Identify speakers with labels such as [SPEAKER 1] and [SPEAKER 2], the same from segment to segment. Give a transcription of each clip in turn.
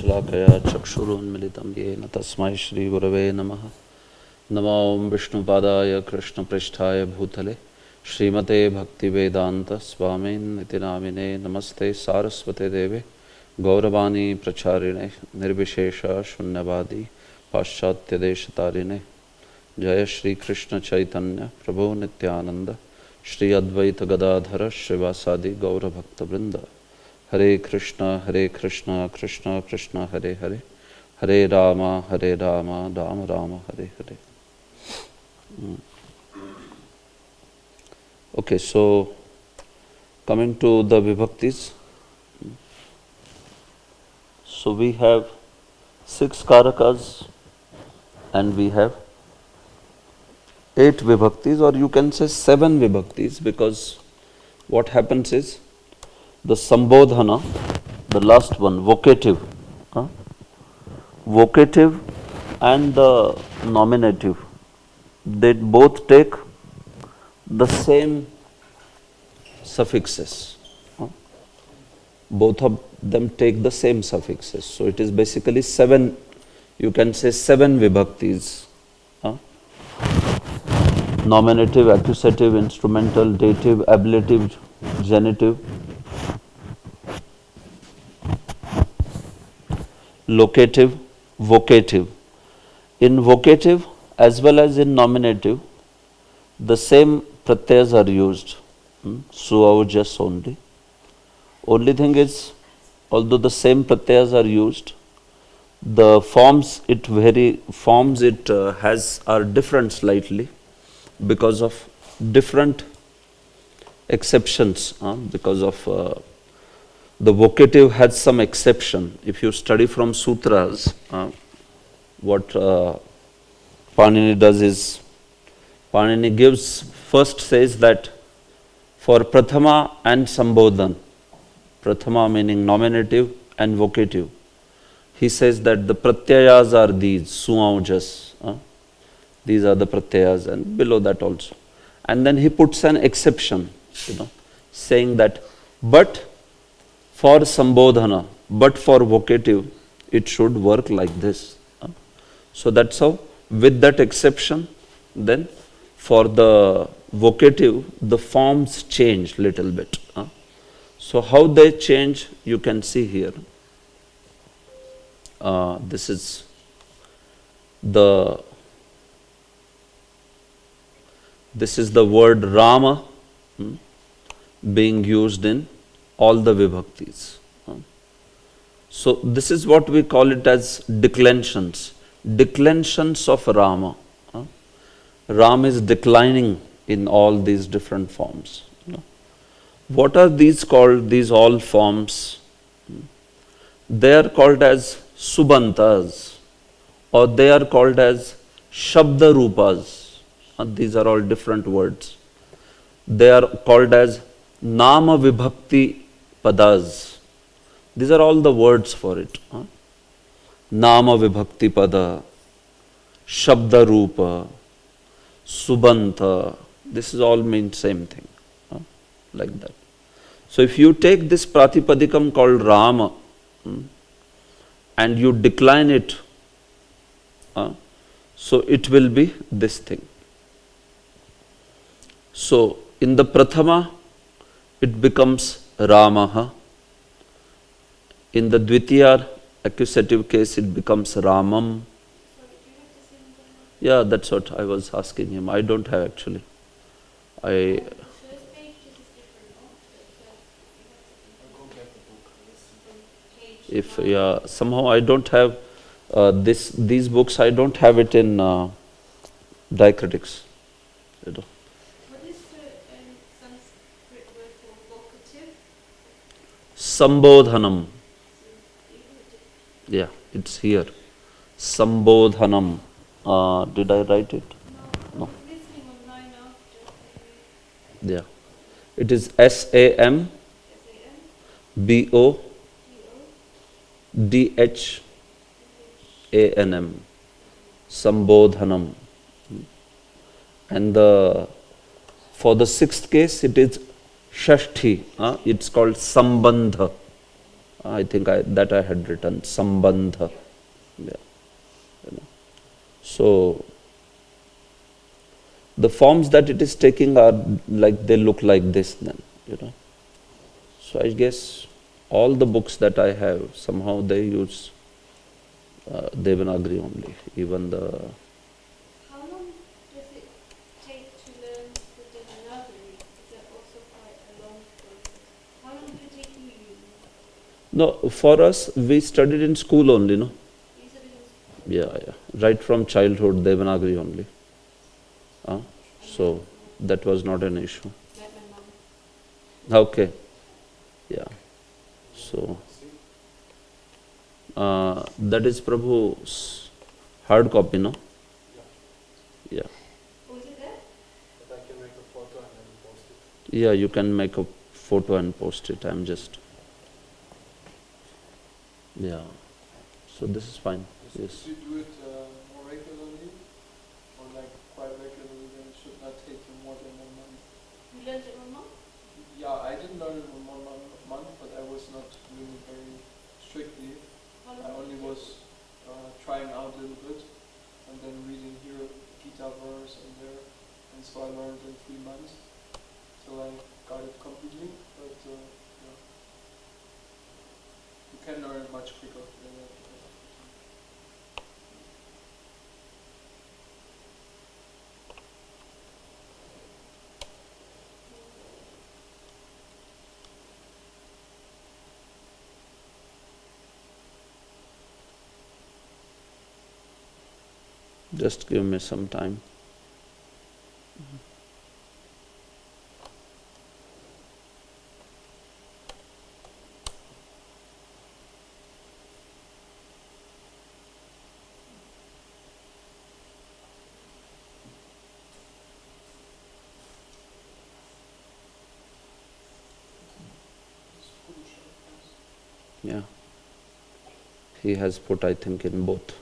[SPEAKER 1] Shalakaya Chakshurunmilitam Yena Tasmai Shri Gurave Namaha. Namo Om Vishnupadaya Krishna Pristhaya Bhutale Srimate Bhakti Vedanta Swamin Nitinamine Namaste Saraswate Deve Gauravani Pracharine Nirvishesha Shunyavadi Paschatya Deshatarine Jaya Shri Krishna Chaitanya Prabhu Nityananda Shri Advaita Gadadhara Srivasadi Gaura Bhakta Vrinda Hare Krishna Krishna Krishna Hare Hare Hare Rama Rama Rama Hare Hare. Okay, so coming to the Vibhaktis. So we have 6 Karakas and we have 8 Vibhaktis, or you can say 7 Vibhaktis, because what happens is the Sambodhana, the last one, vocative, vocative and the nominative, they both take the same suffixes. Both of them take the same suffixes. So it is basically 7, you can say 7 Vibhaktis. Nominative, accusative, instrumental, dative, ablative, genitive, locative, vocative. In vocative as well as in nominative, the same pratyas are used, su, just only. Only thing is, although the same pratyas are used, the forms it are different slightly because of different exceptions, because of the vocative has some exception. If you study from sutras, what Panini does is, Panini first says that for Prathama and Sambodhan, Prathama meaning nominative and vocative, he says that the pratyayas are these, suaujas, these are the pratyayas, and below that also. And then he puts an exception, saying that, but for Sambodhana, but for vocative, it should work like this. So that's how, with that exception, then for the vocative, the forms change little bit. So how they change, you can see here. This is the word Rama being used in all the Vibhaktis. So this is what we call it as declensions. Declensions of Rama. Ram is declining in all these different forms. What are these called, these all forms? They are called as Subantas, or they are called as Shabda Rupas. These are all different words. They are called as Nama Vibhakti Padas. These are all the words for it. Nama Vibhakti Pada, Shabda Rupa, Subanta. This is all mean same thing. Like that. So if you take this Pratipadikam called Rama and you decline it, so it will be this thing. So in the Prathama, it becomes Ramaha. In the Dvitiya accusative case, it becomes Ramam. Yeah, that's what I was asking him. I don't have actually. Somehow I don't have these books. I don't have it in diacritics.
[SPEAKER 2] What is the Sanskrit word for vocative?
[SPEAKER 1] Sambodhanam. Yeah, it's here. Sambodhanam. Did I write it?
[SPEAKER 2] No. I'm listening online after.
[SPEAKER 1] Yeah. It is SAMBODHANAM. Sambodhanam. And for the 6th case, it is Shashti. It's called Sambandha. I think that I had written Sambandha. Yeah. You know. So the forms that it is taking are like, they look like this then, you know. So I guess all the books that I have, somehow they use Devanagari only, even the...
[SPEAKER 2] How long does it take to learn the Devanagari? Is that also quite a long process? How long did it take you?
[SPEAKER 1] No, for us, we studied in school only, no?
[SPEAKER 2] You said it was
[SPEAKER 1] Yeah. Right from childhood, Devanagari only. So that was not an issue.
[SPEAKER 2] like my mum.
[SPEAKER 1] Okay. Yeah. So that is Prabhu's hard copy, no? Yeah.
[SPEAKER 2] Was it there?
[SPEAKER 3] But I can make a photo and then post it.
[SPEAKER 1] Yeah, you can make a photo and post it. I'm just... Yeah. So this is fine. Yes.
[SPEAKER 3] If you do it more regularly, or like quite regularly, then it should not take you more than 1 month.
[SPEAKER 2] You learned it from mum?
[SPEAKER 3] Yeah, I didn't learn it in 1 month, but I was not doing it very strictly.
[SPEAKER 2] How
[SPEAKER 3] I
[SPEAKER 2] long
[SPEAKER 3] only
[SPEAKER 2] did it
[SPEAKER 3] was trying out a little bit, and then reading here Gita verse and there, and so I learned in 3 months. So I got it completely, but yeah. You can learn it much quicker than that.
[SPEAKER 1] Just give me some time. Yeah. He has put, I think, in both.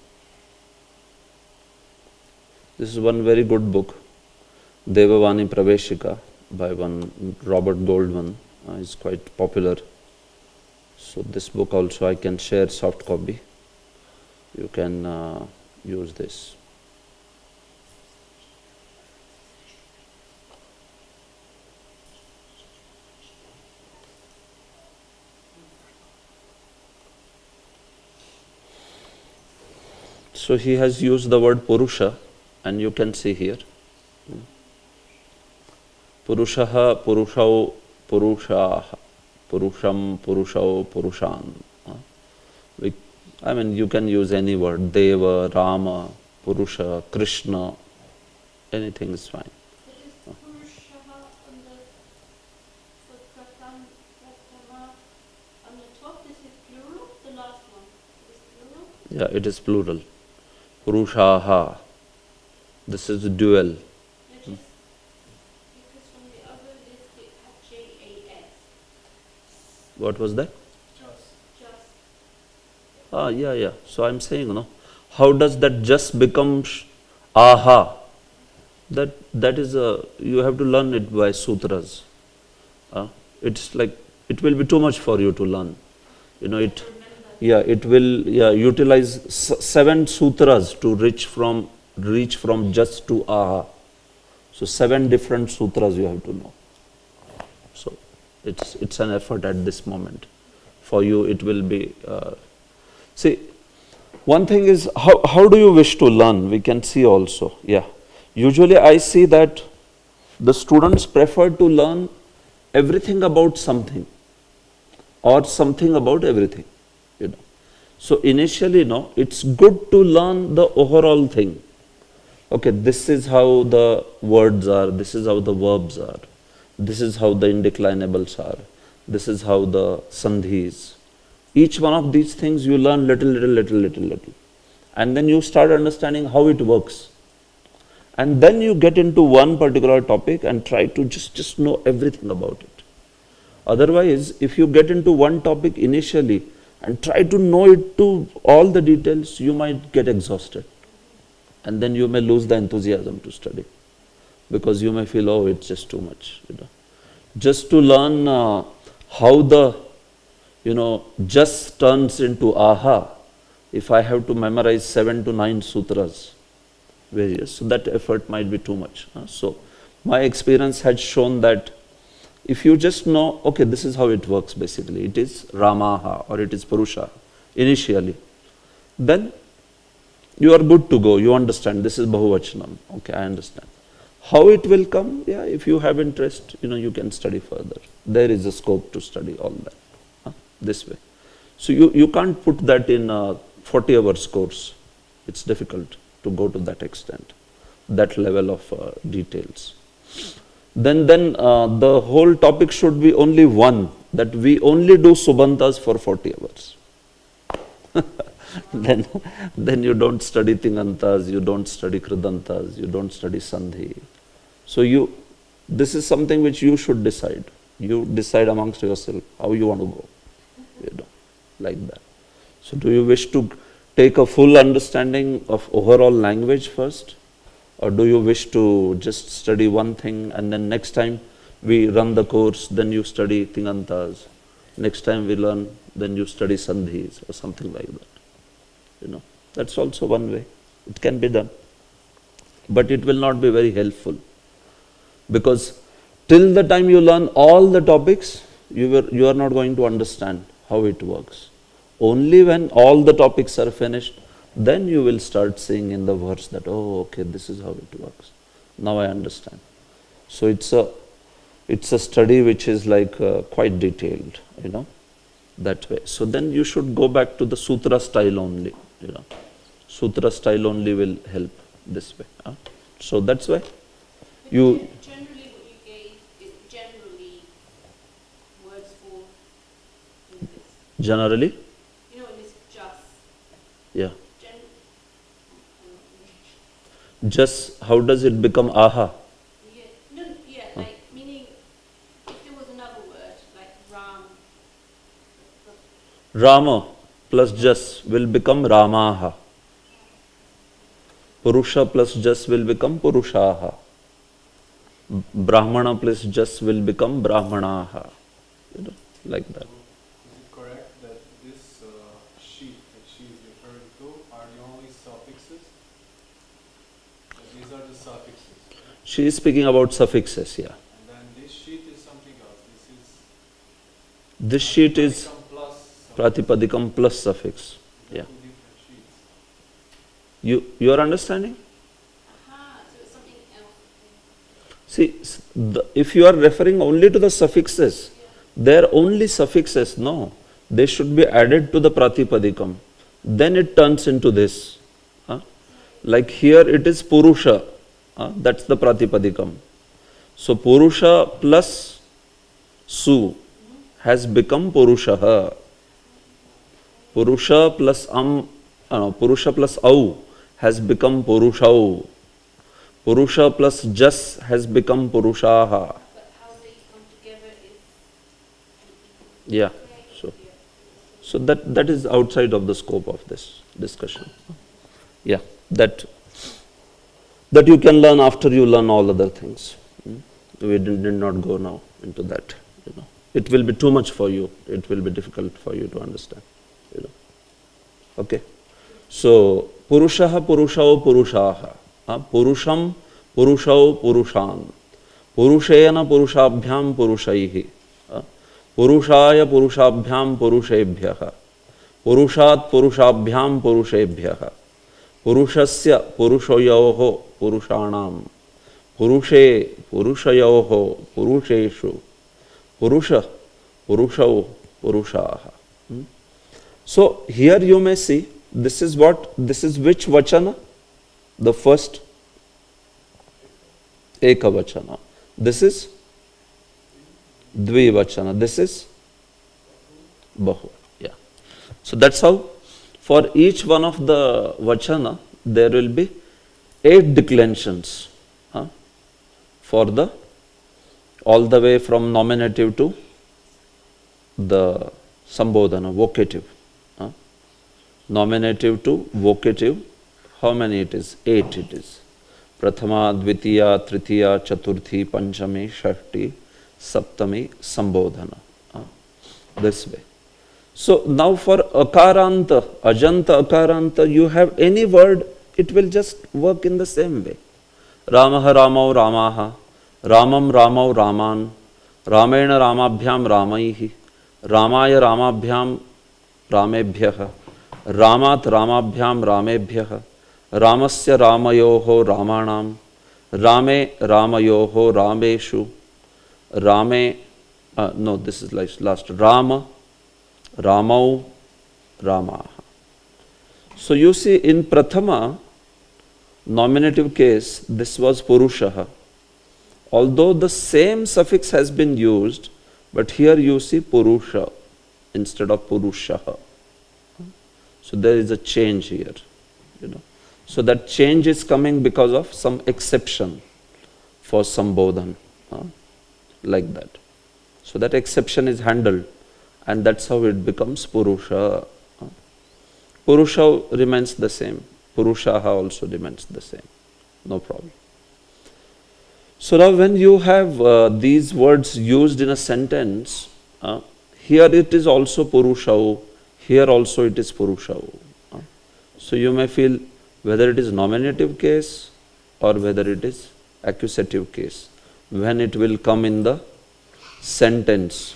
[SPEAKER 1] This is one very good book, Devavani Praveshika, by one Robert Goldman. Is quite popular. So this book also I can share soft copy. You can use this. So he has used the word Purusha, and you can see here. Purushaha, Purushau, Purushaha, Purusham, Purushau, Purushan. I mean, you can use any word, Deva, Rama, Purusha, Krishna, anything is fine.
[SPEAKER 2] So is Purushaha on the Pratama on the top? This is plural. The last one is plural.
[SPEAKER 1] Yeah, it is plural. Purushaha. This is dual.
[SPEAKER 2] Which is because from the other list it had JAS.
[SPEAKER 1] What was that?
[SPEAKER 2] Just.
[SPEAKER 1] Yeah. So I'm saying, no, how does that just become aha? That is you have to learn it by sutras. It's like, it will be too much for you to learn. You know, it will utilize 7 sutras to reach from just to aha. So 7 different sutras you have to know. So it's an effort at this moment. For you it will be... see, one thing is, how do you wish to learn? We can see also. Yeah. Usually I see that the students prefer to learn everything about something, or something about everything. You know. So initially, no, it's good to learn the overall thing. Okay, this is how the words are, this is how the verbs are, this is how the indeclinables are, this is how the sandhis. Each one of these things you learn little. And then you start understanding how it works. And then you get into one particular topic and try to just know everything about it. Otherwise, if you get into one topic initially and try to know it to all the details, you might get exhausted. And then you may lose the enthusiasm to study. Because you may feel, oh, it's just too much. You know. Just to learn how the just turns into aha if I have to memorize 7 to 9 sutras, various. So that effort might be too much. So my experience had shown that if you just know, okay, this is how it works basically, it is Ramaha or it is Purusha initially, then you are good to go. You understand this is Bahuvachanam. Okay, I understand. How it will come? Yeah, if you have interest, you can study further. There is a scope to study all that this way. So you can't put that in a 40 hours course. It's difficult to go to that extent, that level of details. Then the whole topic should be only one, that we only do Subantas for 40 hours. then you don't study Tingantas, you don't study Kridantas, you don't study Sandhi. So this is something which you should decide. You decide amongst yourself how you want to go, like that. So do you wish to take a full understanding of overall language first? Or do you wish to just study one thing and then next time we run the course, then you study Tingantas. Next time we learn, then you study Sandhis or something like that. That's also one way. It can be done. But it will not be very helpful. Because till the time you learn all the topics, you are not going to understand how it works. Only when all the topics are finished, then you will start seeing in the verse that, oh, okay, this is how it works. Now I understand. So it's a study which is like quite detailed, that way. So then you should go back to the sutra style only, Sutra style only will help this way. So that's why you...
[SPEAKER 2] Generally what you gave is generally words for in this.
[SPEAKER 1] Generally?
[SPEAKER 2] In this just.
[SPEAKER 1] Yeah. Just, how does it become aha?
[SPEAKER 2] Meaning if there was another word, like Ram.
[SPEAKER 1] Rama plus jas will become Ramaha. Purusha plus jas will become Purushaha. Brahmana plus jas will become Brahmanaha. Like that.
[SPEAKER 3] Is it correct that this sheet that she is referring to are the only suffixes? These are the suffixes.
[SPEAKER 1] She is speaking about suffixes, yeah.
[SPEAKER 3] And then this sheet is something else.
[SPEAKER 1] This sheet is
[SPEAKER 3] plus
[SPEAKER 1] Pratipadikam plus suffix. Yeah.
[SPEAKER 3] two different sheets.
[SPEAKER 1] You are understanding?
[SPEAKER 2] So it's something else.
[SPEAKER 1] See, if you are referring only to the suffixes, they are only suffixes. No, they should be added to the Pratipadikam. Then it turns into this. Like here it is Purusha. That's the Pratipadikam. So Purusha plus Su has become Purushaha. Purusha plus Purusha plus Au has become Purushau. Purusha plus Jas has become Purushaha.
[SPEAKER 2] But how they come together is...
[SPEAKER 1] Yeah. So that is outside of the scope of this discussion. Yeah. That you can learn after you learn all other things. We did not go now into that. It will be too much for you. It will be difficult for you to understand. Okay. So Purushaha, Purushao, Purushaha. Purusham, Purushao, Purushan. Purushena, Purushabhyam, Purushaihi. Purushaya, Purushabhyam, Purushebhyaha. Purushat, Purushabhyam, Purushebhyaha. Purushasya, Purushoyoho, Purushanam. Purushe, Purushayoho, Purusheshu. Purusha, Purushau, Purushaha. So here you may see, this is which vachana? The first Ekavachana. This is Dvivachana. This is Bahu. Yeah. So that's how for each one of the vachana there will be 8 declensions for all the way from nominative to the Sambodhana, vocative. Nominative to vocative, how many it is? 8 it is. Prathama, Dvitiya, Tritiya, Chaturthi, Panchami, Shashti, Saptami, Sambodhana. This way. So now for akaranta, ajanta akaranta, you have any word, it will just work in the same way. Ramaha Ramau Ramaha, Ramam Ramau Raman, Ramena Ramabhyam Ramaihi, Ramaya Ramabhyam Ramebhyaha, Ramat Ramabhyam Ramebhyaha, Ramasya Ramayoho Ramanam, Rame Ramayoho Rameshu, Rame, no, this is last, Rama, Ramau, Ramaha. So you see in Prathama, nominative case, this was Purushaha. Although the same suffix has been used, but here you see Purusha instead of Purushaha. So there is a change here, you know. So that change is coming because of some exception for Sambodhan, like that. So that exception is handled, and that's how it becomes Purusha. Purusha remains the same. Purushaha also remains the same. No problem. So now when you have these words used in a sentence, here it is also Purushau, here also it is Purushau. So you may feel whether it is nominative case or whether it is accusative case, when it will come in the sentence.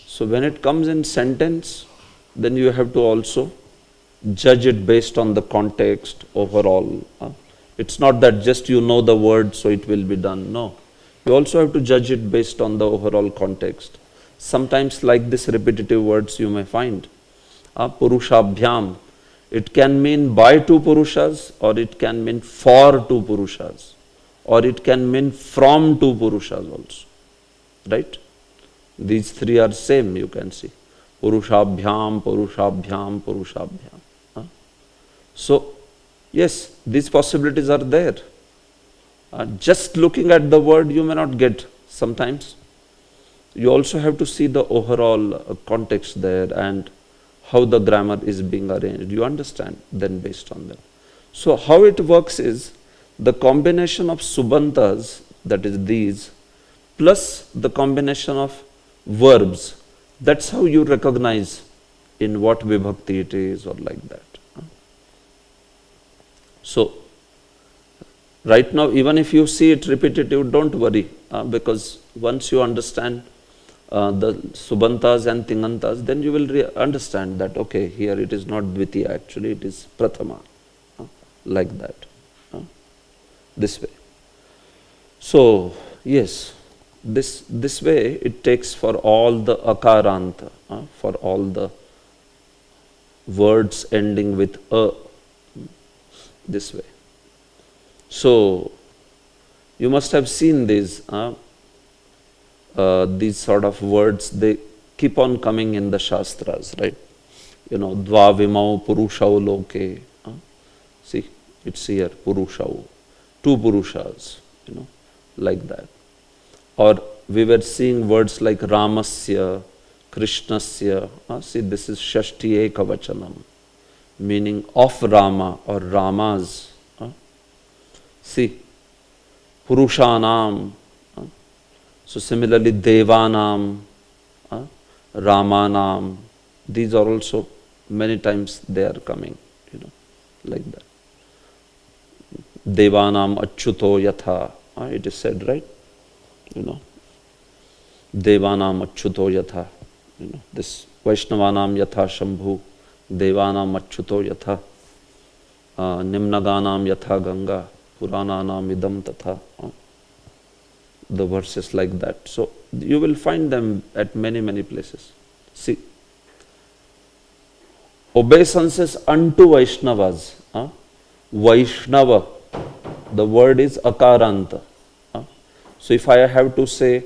[SPEAKER 1] So when it comes in sentence, then you have to also judge it based on the context overall. It's not that just you know the word so it will be done. No. You also have to judge it based on the overall context. Sometimes like this repetitive words you may find. Purushabhyam. It can mean by two Purushas, or it can mean for two Purushas, or it can mean from two Purushas also. Right? These three are same, you can see. Purushabhyam, Purushabhyam, Purushabhyam. So, yes, these possibilities are there. Just looking at the word you may not get sometimes. You also have to see the overall context there and how the grammar is being arranged. You understand then based on that. So how it works is the combination of subantas, that is these, plus the combination of verbs. That's how you recognize in what vibhakti it is or like that. So, right now, even if you see it repetitive, don't worry, because once you understand the subantas and tingantas, then you will understand that, okay, here it is not dvitiya, actually it is prathama, like that, this way. So, yes, this way it takes for all the akaranta, for all the words ending with a, this way. So, you must have seen these sort of words, they keep on coming in the Shastras, right? You know, dvavimau purushau loke. See, it's here, purushau. Two Purushas, you know, like that. Or we were seeing words like Ramasya, Krishnasya. See, this is Shashti Ekavachanam, meaning of Rama or Ramas. See, Purushanam. So similarly, Devanam, Ramanam. These are also many times they are coming, you know, like that. Devanam Achyuto Yatha. It is said, right? You know, Devanam Achyuto Yatha. You know, this Vaishnavanam Yatha Shambhu, Devanam Achyuto Yatha, Nimnaganam Yatha Ganga, Purananam Idam Tatha. The verses like that. So you will find them at many, many places. See, obeisances unto Vaishnavas. Vaishnava, the word is akaranta. So if I have to say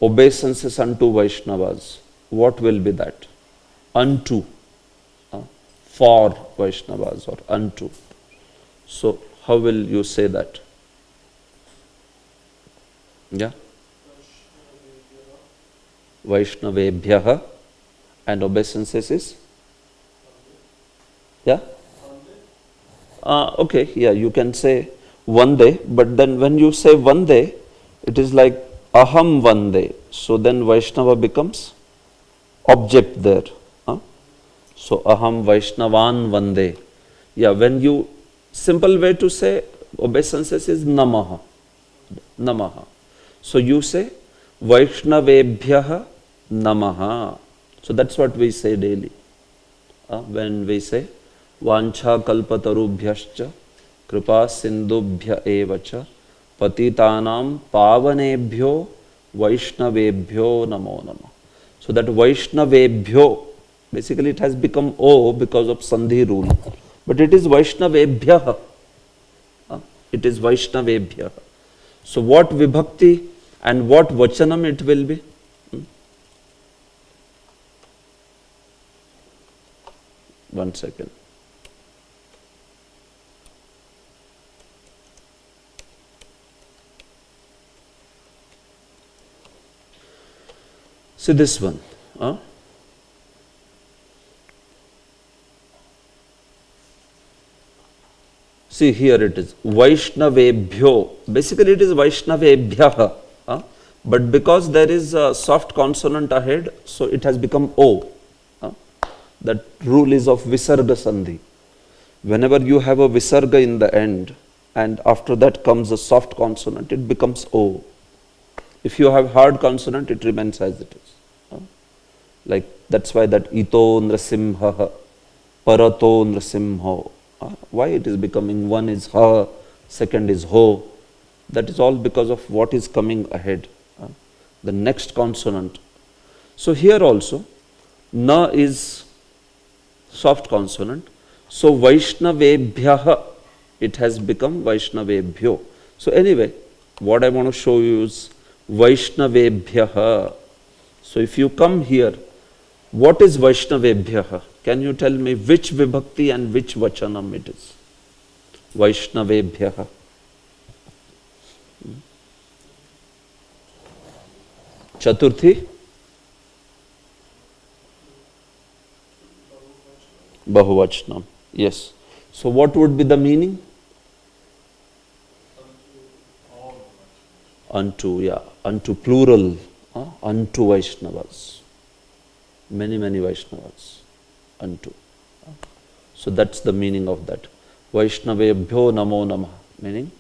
[SPEAKER 1] obeisances unto Vaishnavas, what will be that? Unto, for Vaishnavas or unto. So how will you say that? Yeah? Vaishnavebhyaha, and obeisances is? Yeah? Okay, yeah, you can say Vande, but then when you say Vande, it is like Aham Vande. So then Vaishnava becomes object there. So aham Vaishnavan vande. Yeah, when you, simple way to say obeisances is namaha. Namaha. So you say Vaishnavebhyah namaha. So that's what we say daily. When we say Vancha kalpatarubhyascha kripa sindubhya evacha patitanam pavanebhyo Vaishnavebhyo namo nama. So that Vaishnavebhyo, basically it has become O because of Sandhi rule. But it is Vaishnavebhyah. It is Vaishnavebhyah. So what vibhakti and what vachanam it will be? One second. See this one. See here it is Vaishnavebhyo. Basically it is Vaishnavebhyah. But because there is a soft consonant ahead, so it has become O. That rule is of Visarga Sandhi. Whenever you have a Visarga in the end, and after that comes a soft consonant, it becomes O. If you have hard consonant, it remains as it is. Like that's why that Ito Nrasimha, Parato Nrasimho. Why it is becoming one is Ha, second is Ho. That is all because of what is coming ahead. The next consonant. So here also, Na is soft consonant. So Vaishnavebhyah, it has become Vaishnavebhyo. So anyway, what I want to show you is Vaishnavebhyah. So if you come here, what is Vaishnavebhyah? Can you tell me which vibhakti and which vachanam it is? Vaishnavebhyah. Chaturthi? Bahuvachanam. Yes. So what would be the meaning? Unto, yeah. Unto plural. Unto Vaishnavas. Many Vaishnavas. Unto. So that's the meaning of that. Vaishnavebhyo namo namah. Meaning,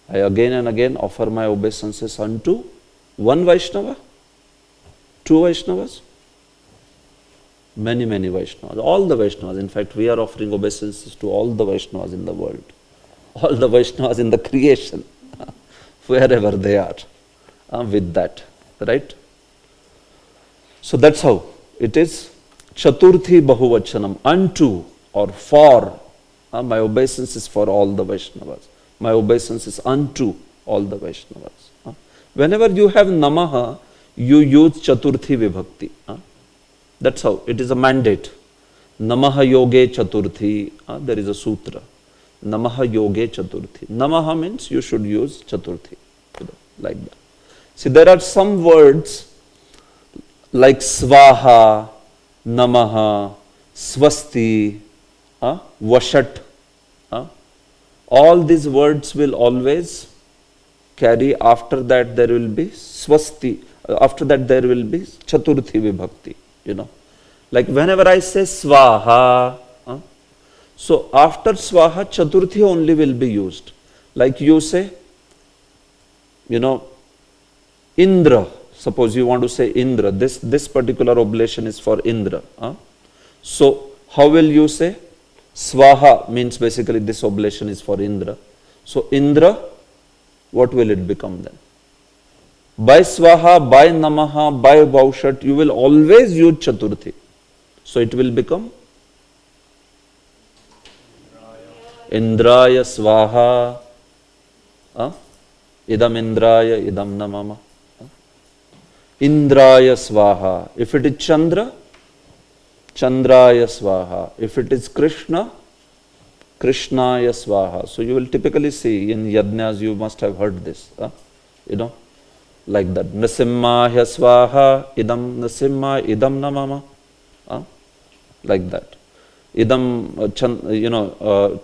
[SPEAKER 1] I again and again offer my obeisances unto one Vaishnava, two Vaishnavas, many Vaishnavas, all the Vaishnavas. In fact, we are offering obeisances to all the Vaishnavas in the world, all the Vaishnavas in the creation, wherever they are, with that, right? So that's how it is. Chaturthi Bahuvachanam, unto or for. My obeisance is for all the Vaishnavas. My obeisance is unto all the Vaishnavas. Whenever you have Namaha, you use Chaturthi Vibhakti. That's how, it is a mandate. Namaha Yoge Chaturthi, there is a sutra. Namaha Yoge Chaturthi. Namaha means you should use Chaturthi, like that. See, there are some words like Svaha, Namaha, Swasti, Vashat. All these words will always carry, after that there will be Swasti, after that there will be Chaturthi Vibhakti, Like whenever I say Svaha, so after Svaha, Chaturthi only will be used. Like you say, Indra. Suppose you want to say Indra. This particular oblation is for Indra. So how will you say? Svaha means basically this oblation is for Indra. So Indra, what will it become then? By Svaha, by Namaha, by Vaushat, you will always use Chaturthi. So it will become Indraya Svaha, Idam Indraya, Idam Namama. Indraya Svaha. If it is Chandra, Chandraya Svaha. If it is Krishna, Krishnaya Svaha. So you will typically see in Yajnas, you must have heard this, like that. Nasimhaya Svaha, Idam Nasimha, Idam Namama. Like that. Idam,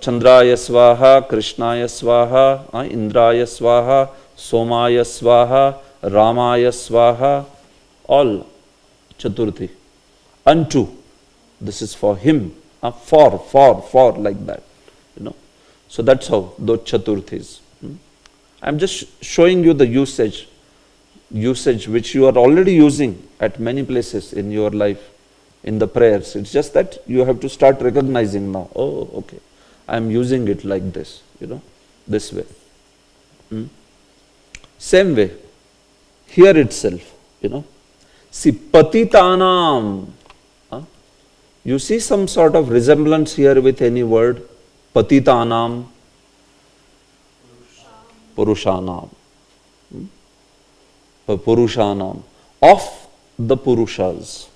[SPEAKER 1] Chandraya Svaha, Krishnaya Svaha, Indraya Svaha, Somaya Svaha, Ramaya Svaha, all Chaturthi. Unto. This is for him. For, like that. So that's how those chaturthis. I'm just showing you the usage which you are already using at many places in your life, in the prayers. It's just that you have to start recognizing now. Oh, okay. I'm using it like this, this way. Same way, here itself, See, patitanam. You see some sort of resemblance here with any word? Patitanam, Purushanam. Purushanam. Of the Purushas.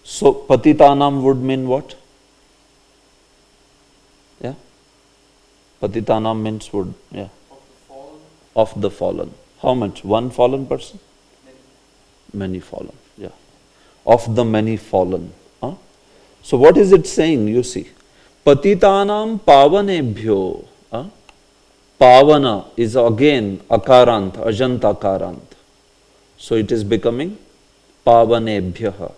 [SPEAKER 1] So, Patitanam would mean what? Yeah? Patitanam means would, yeah. Of the fallen. How much? One fallen person? Many fallen, yeah. Of the many fallen. So what is it saying? You see, Patitanam pavanebhyo. Pavana is again akarant, ajanta akarant. So it is becoming pavanebhyaha.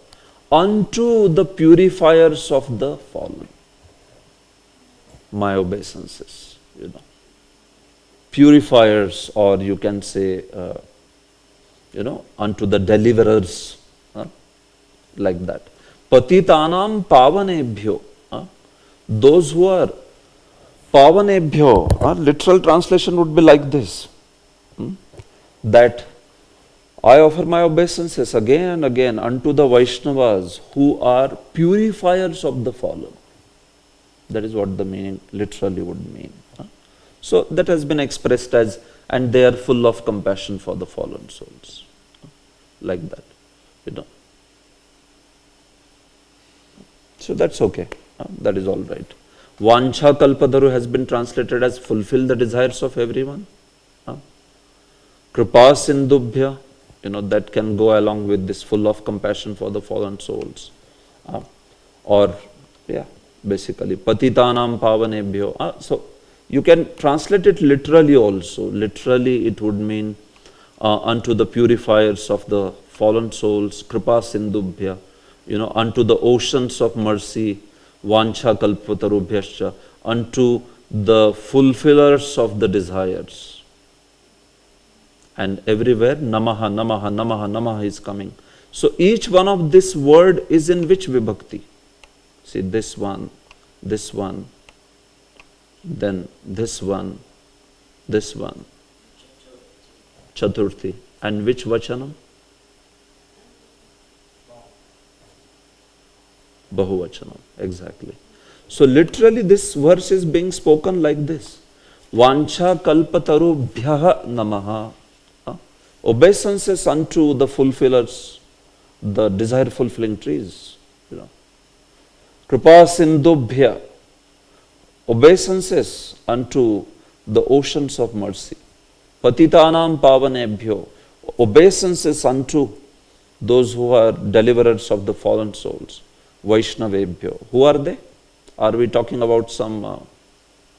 [SPEAKER 1] Unto the purifiers of the fallen. My obeisances, Purifiers, or you can say, unto the deliverers, like that. Patitanam pavanebhyo. Those who are pavanebhyo, literal translation would be like this. That I offer my obeisances again and again unto the Vaishnavas who are purifiers of the fallen. That is what the meaning literally would mean. So that has been expressed as, and they are full of compassion for the fallen souls. Like that, So that's okay. That is all right. Vancha kalpataru has been translated as fulfill the desires of everyone. Kripa sindubhya, that can go along with this full of compassion for the fallen souls. Or, basically, patitanam pavanebhyo. So, you can translate it literally also. Literally, it would mean unto the purifiers of the fallen souls, kripa sindubhya, unto the oceans of mercy, vancha kalpatarubhyascha, unto the fulfillers of the desires. And everywhere, namaha, namaha, namaha, namaha is coming. So each one of this word is in which vibhakti? See, this one, then this one, chaturthi. And which vachanam? Bahuvachanam, exactly. So literally this verse is being spoken like this. Vancha kalpatarubhyaha namaha. Obeisances unto the fulfillers, the desire fulfilling trees. Kripa sindubhya. Obeisances unto the oceans of mercy. Patitanam pavanebhyo. Obeisances unto those who are deliverers of the fallen souls. Vaishnavebhyo. Who are they? Are we talking about some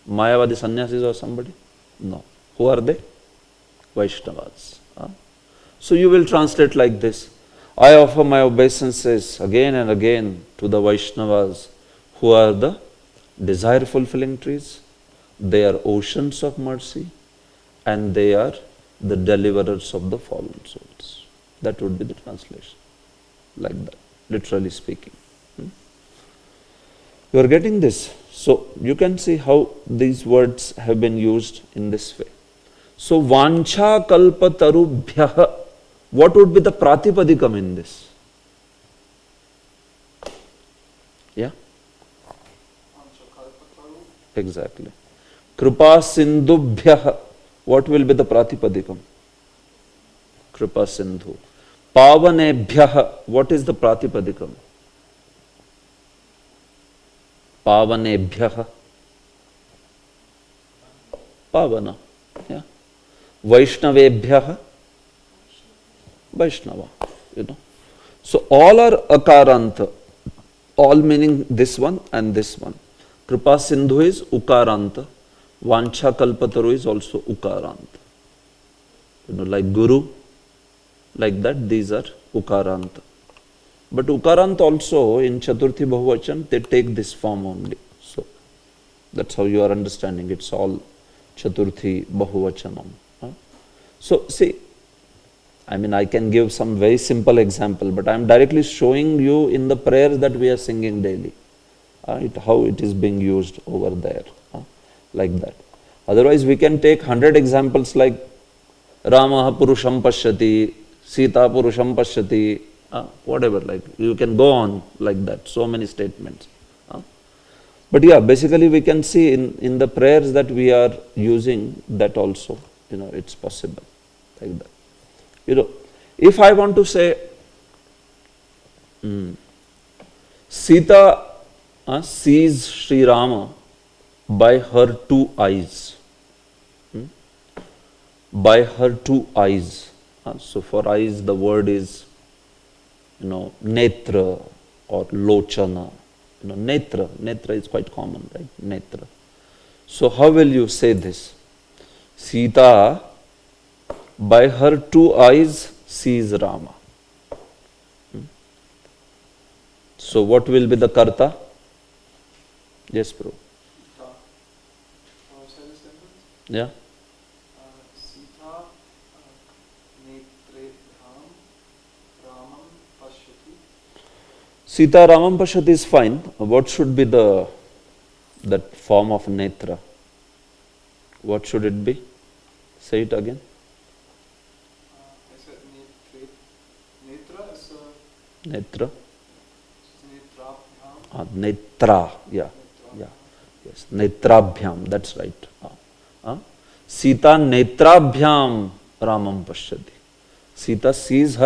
[SPEAKER 1] Mayavadi sannyasis or somebody? No. Who are they? Vaishnavas. So you will translate like this. I offer my obeisances again and again to the Vaishnavas who are the desire fulfilling trees. They are oceans of mercy and they are the deliverers of the fallen souls. That would be the translation. Like that, literally speaking. You are getting this? So you can see how these words have been used in this way. So vancha kalpatarubhyaha. What would be the pratipadikam in this? Yeah? Exactly. Kripa sindubhyaha. What will be the pratipadikam? Kripa sindhu. Pavanebhyaha. What is the pratipadikam? Pavanebhyaha. Pavana. Yeah. Vaishnavebhyaha. Vaishnava. So all are akaranta. All meaning this one and this one. Kripa sindhu is ukaranta. Vancha kalpataru is also ukaranta. Like guru, like that, these are ukaranta. But Ukarant also in Chaturthi Bahuvachan, they take this form only. So that's how you are understanding. It's all Chaturthi Bahuvachanam. So see, I mean, I can give some very simple example, but I am directly showing you in the prayers that we are singing daily, how it is being used over there, like that. Otherwise, we can take 100 examples like Rama Purusham Pashyati, Sita Purusham Pashyati, whatever, like you can go on like that, so many statements. But yeah, basically we can see in the prayers that we are using that also, it's possible, like that. If I want to say, Sita sees Sri Rama by her two eyes. By her two eyes. So for eyes, the word is, netra or lochana. Netra is quite common, right? Netra. So how will you say this? Sita, by her two eyes, sees Rama. So what will be the karta? Yes, Prabhu. Yeah.
[SPEAKER 3] Sita netre ramam pashyati.
[SPEAKER 1] Sita Ramam Pashyati is fine. What should be that form of netra? What should it be? Say it again.
[SPEAKER 3] I said netra is
[SPEAKER 1] Netra.
[SPEAKER 3] netrabhyam.
[SPEAKER 1] Netra. Yeah. Yeah. Yes. Netrabhyam. That's right. Sita netrabhyam Ramam Pashyati. Sita sees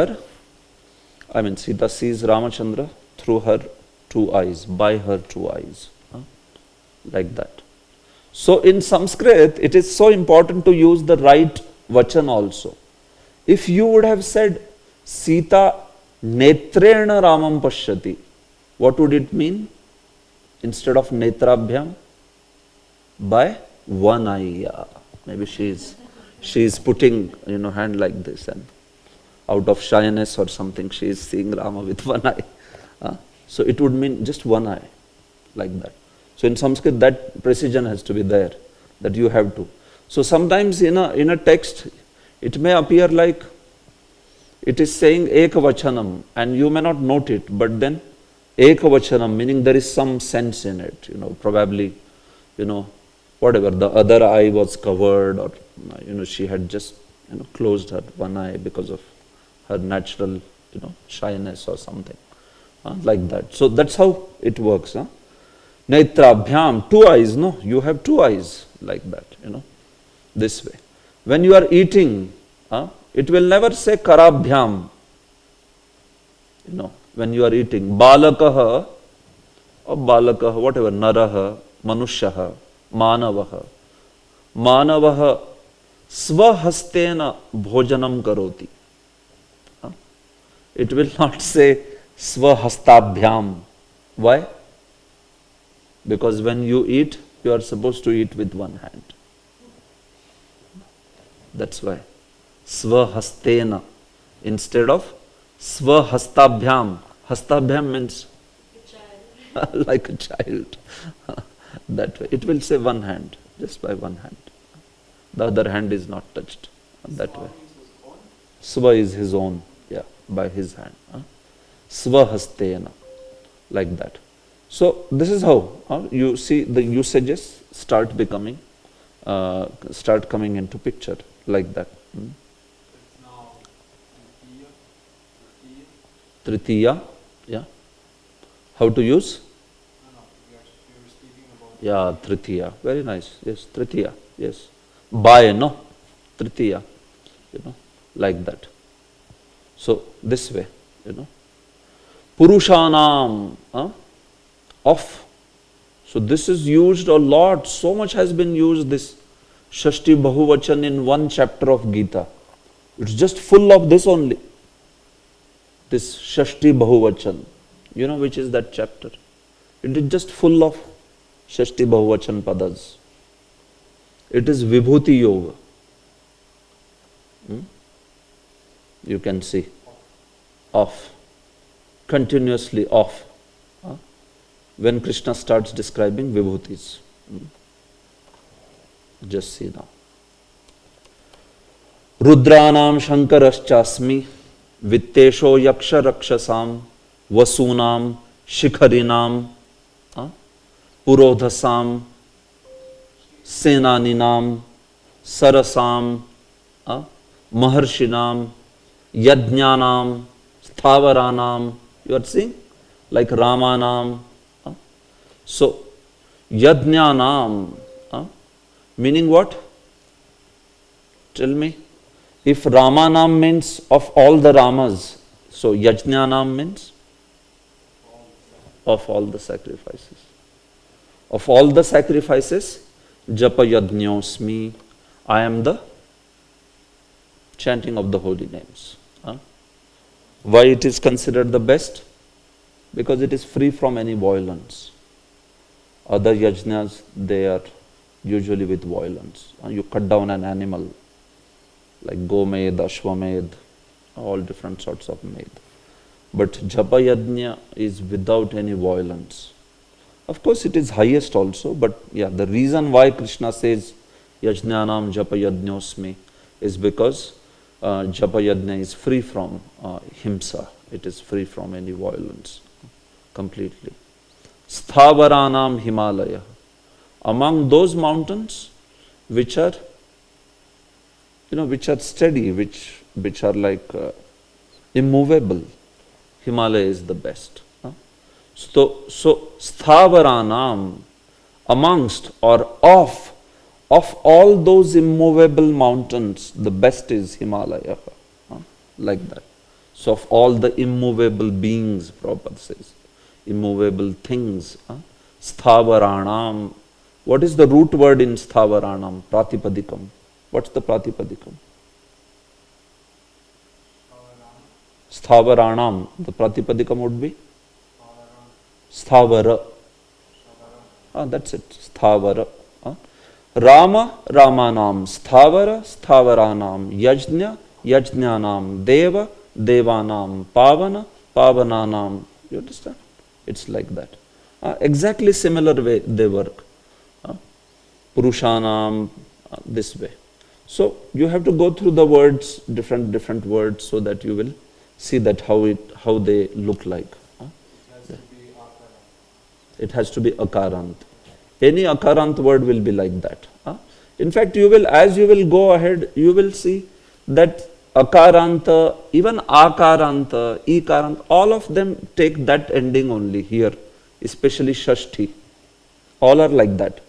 [SPEAKER 1] Ramachandra through her two eyes, by her two eyes. Like that. So in Sanskrit, it is so important to use the right vachan also. If you would have said Sita netrena Ramam Pashyati, what would it mean? Instead of netrabhyam, by one eye. Maybe she is putting hand like this, and out of shyness or something she is seeing Rama with one eye. So it would mean just one eye, like that. So in Sanskrit that precision has to be there, that you have to. So sometimes in a text it may appear like it is saying ekavachanam and you may not note it, but then ekavachanam meaning there is some sense in it, probably, whatever, the other eye was covered, or she had just closed her one eye because of her natural shyness or something, like that. So that's how it works. Netrabhyam, two eyes, you have two eyes, like that, this way. When you are eating, it will never say karabhyam, when you are eating. Balakaha or balakaha, whatever, naraha, manushaha, manavaha. Manavaha svahastena bhojanam karoti. It will not say svahastabhyam. Why? Because when you eat, you are supposed to eat with one hand. That's why. Svahastena instead of svahastabhyam. Hastabhyam means like a child. That way. It will say one hand, just by one hand. The other hand is not touched. That way. Sva is his own, by his hand. Svahastena, like that. So this is how you see the usages start coming into picture, like that.
[SPEAKER 3] It's now
[SPEAKER 1] Tritiya, yeah. How to use?
[SPEAKER 3] No, we were speaking about.
[SPEAKER 1] Yeah, Tritiya. Very nice. Yes, Tritiya. Yes. By, no? Tritiya. Like that. So this way, Purushanam, of. So this is used a lot. So much has been used, this Shashti Bahuvachan in one chapter of Gita. It's just full of this only. This Shashti Bahuvachan. Which is that chapter? It is just full of Shashti Bahuvachan padas. It is Vibhuti Yoga. You can see. Of. continuously off when Krishna starts describing vibhutis. Just see now. Rudranam Shankarashchasmi Vittesho Yaksha Rakshasam Vasunam Shikharinam Purodhasam Senaninam Sarasam Maharshinam Yajnanam Sthavaranam. You are seeing? Like Ramanam. So, Yajnanam meaning what? Tell me. If Ramanam means of all the Ramas, so Yajnanam means of all the sacrifices. Of all the sacrifices, Japa Yajñosmi, I am the chanting of the holy names. Why it is considered the best? Because it is free from any violence. Other yajnas, they are usually with violence. You cut down an animal, like Gomed, Ashwamed, all different sorts of med. But Japa Yajna is without any violence. Of course, it is highest also, but yeah, the reason why Krishna says Yajnanam Japa Yajñosmi is because Japa Yajna is free from himsa. It is free from any violence completely. Sthavaranam Himalaya. Among those mountains which are, which are steady, which are like immovable, Himalaya is the best. So Sthavaranam, amongst or of all those immovable mountains, the best is Himalaya. Like that. So of all the immovable beings, Prabhupada says, immovable things, Sthavaranam. What is the root word in Sthavaranam? Pratipadikam. What's the Pratipadikam? Sthavaranam. The Pratipadikam would be? Sthavara. That's it. Sthavara. Rama, Ramanam. Sthavara, Sthavaranam. Yajna, Yajnanam. Deva, Devanam. Pavana, Pavananam. You understand? It's like that. Exactly similar way they work. Purushanam, this way. So you have to go through the words, different words, so that you will see that how they look like. It has to be akarant. Any akarant word will be like that. In fact, as you will go ahead, you will see that akaranta, even akaranta, ikaranta, all of them take that ending only here, especially shashti. All are like that.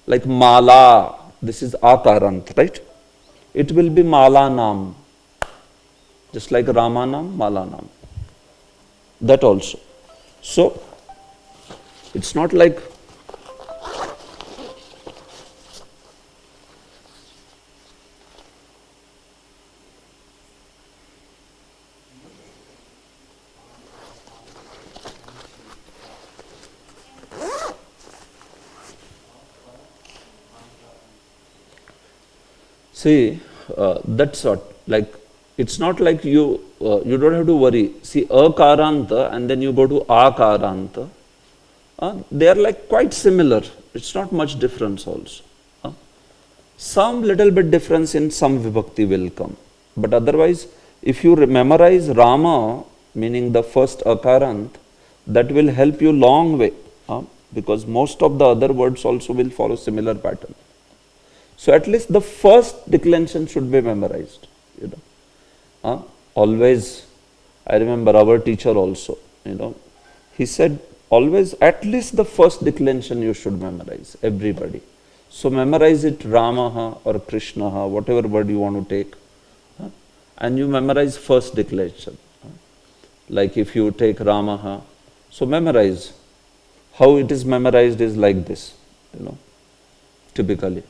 [SPEAKER 1] Like mala, this is akarant, right? It will be malanam, just like ramanam, malanam. That also. So, it's not like see, that's what, like, it's not like you don't have to worry. See, akaranta and then you go to akaranta. They are like quite similar. It's not much difference also. Some little bit difference in some vibhakti will come. But otherwise, if you memorize Rama, meaning the first akarant, that will help you long way. Because most of the other words also will follow similar pattern. So at least the first declension should be memorized. Always, I remember our teacher also, he said, always at least the first declension you should memorize, everybody. So memorize it Ramaha or Krishnaha, whatever word you want to take. And you memorize first declension. Like if you take Ramaha, so memorize. How it is memorized is like this, typically.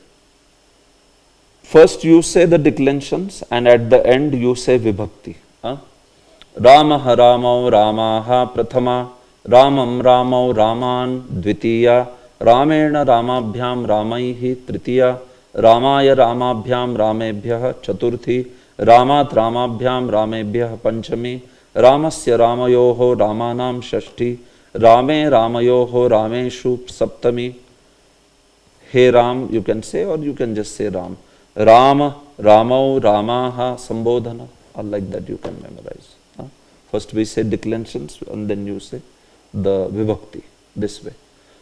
[SPEAKER 1] First you say the declensions and at the end you say vibhakti. Ramaha Ramau Ramaha Prathama Ramam Ramau Raman Dvitiya Ramena Ramabhyam Ramaihi Tritiya Ramaya Ramabhyam Ramebhyah Chaturthi Ramat Ramabhyam Ramebhyah Panchami Ramasya Ramayoho Ramanam Shashti, Rame Ramayoho Rameshu Saptami. Hey Ram, you can say, or you can just say Ram. Rama, Ramau, Ramaha, Sambodhana, or like that you can memorize. First we say declensions and then you say the vibhakti, this way.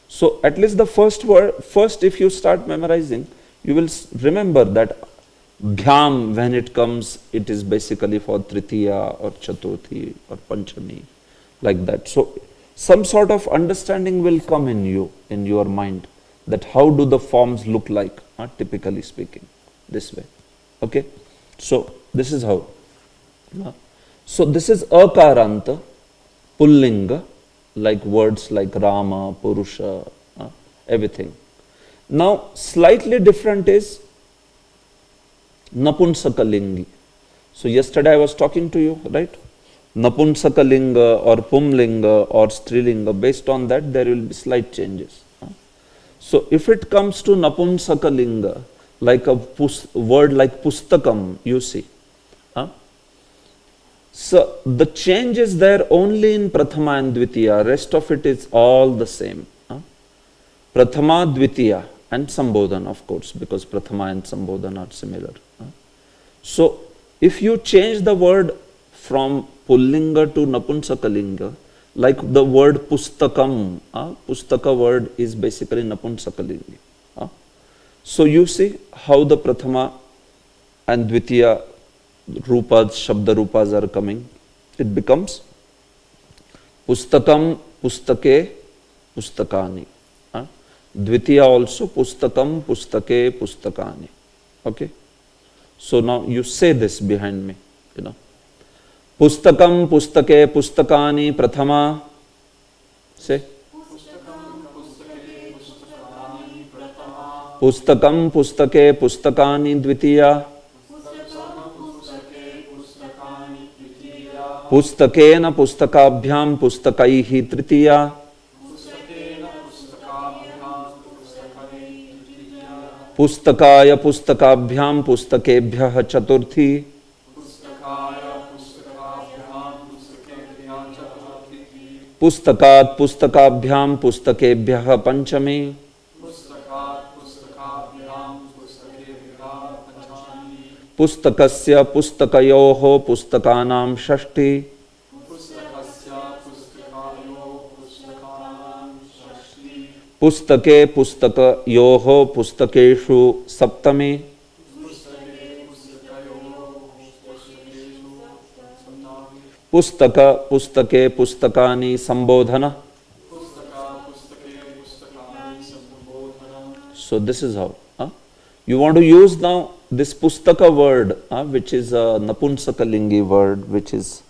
[SPEAKER 1] So at least the first word, first if you start memorizing, you will remember that bhyam, when it comes, it is basically for tritiya or chaturthi or panchami, like that. So some sort of understanding will come in you, in your mind, that how do the forms look like, typically speaking, this way. Okay, so this is how. So this is akaranta, pullinga, like words like Rama, Purusha, everything. Now slightly different is Napunsakalingi. So yesterday I was talking to you, right? Napunsakalinga or Pumlinga or Strilinga, based on that there will be slight changes. So if it comes to Napunsakalinga, like a word like Pustakam, you see. So the change is there only in Prathama and Dvitiya, rest of it is all the same. Prathama, Dvitiya and Sambodhana, of course, because Prathama and Sambodhana are similar. So if you change the word from Pullinga to Napunsakalinga, like the word Pustakam, Pustaka word is basically Napunsakalinga. So you see how the Prathama and Dvitiya rupas, Shabda rupas are coming. It becomes Pustakam, Pustake, Pustakani. Dvitiya also Pustakam, Pustake, Pustakani. Okay. So now you say this behind me, Pustakam, Pustake, Pustakani, Prathama. Say. Pustakam, Pustake, Pustakani, Dvitiya. Pustakena, Pustakabhyam, Pustakaihi, Tritiya. Pustakaya, Pustakabhyam, Pustakebhyah, Chaturthi. Pustakat, Pustakabhyam, Pustakebhyah, Panchami. Pustakasya, Pustakayoho, Pustakanam, Shashti. Pustake, Pustakayoho, Pustakeshu, Saptami. Pustaka, Pustake, Pustakani, Sambodhana. So this is how. You want to use now this Pustaka word, which is a Napunsakalingi word, which is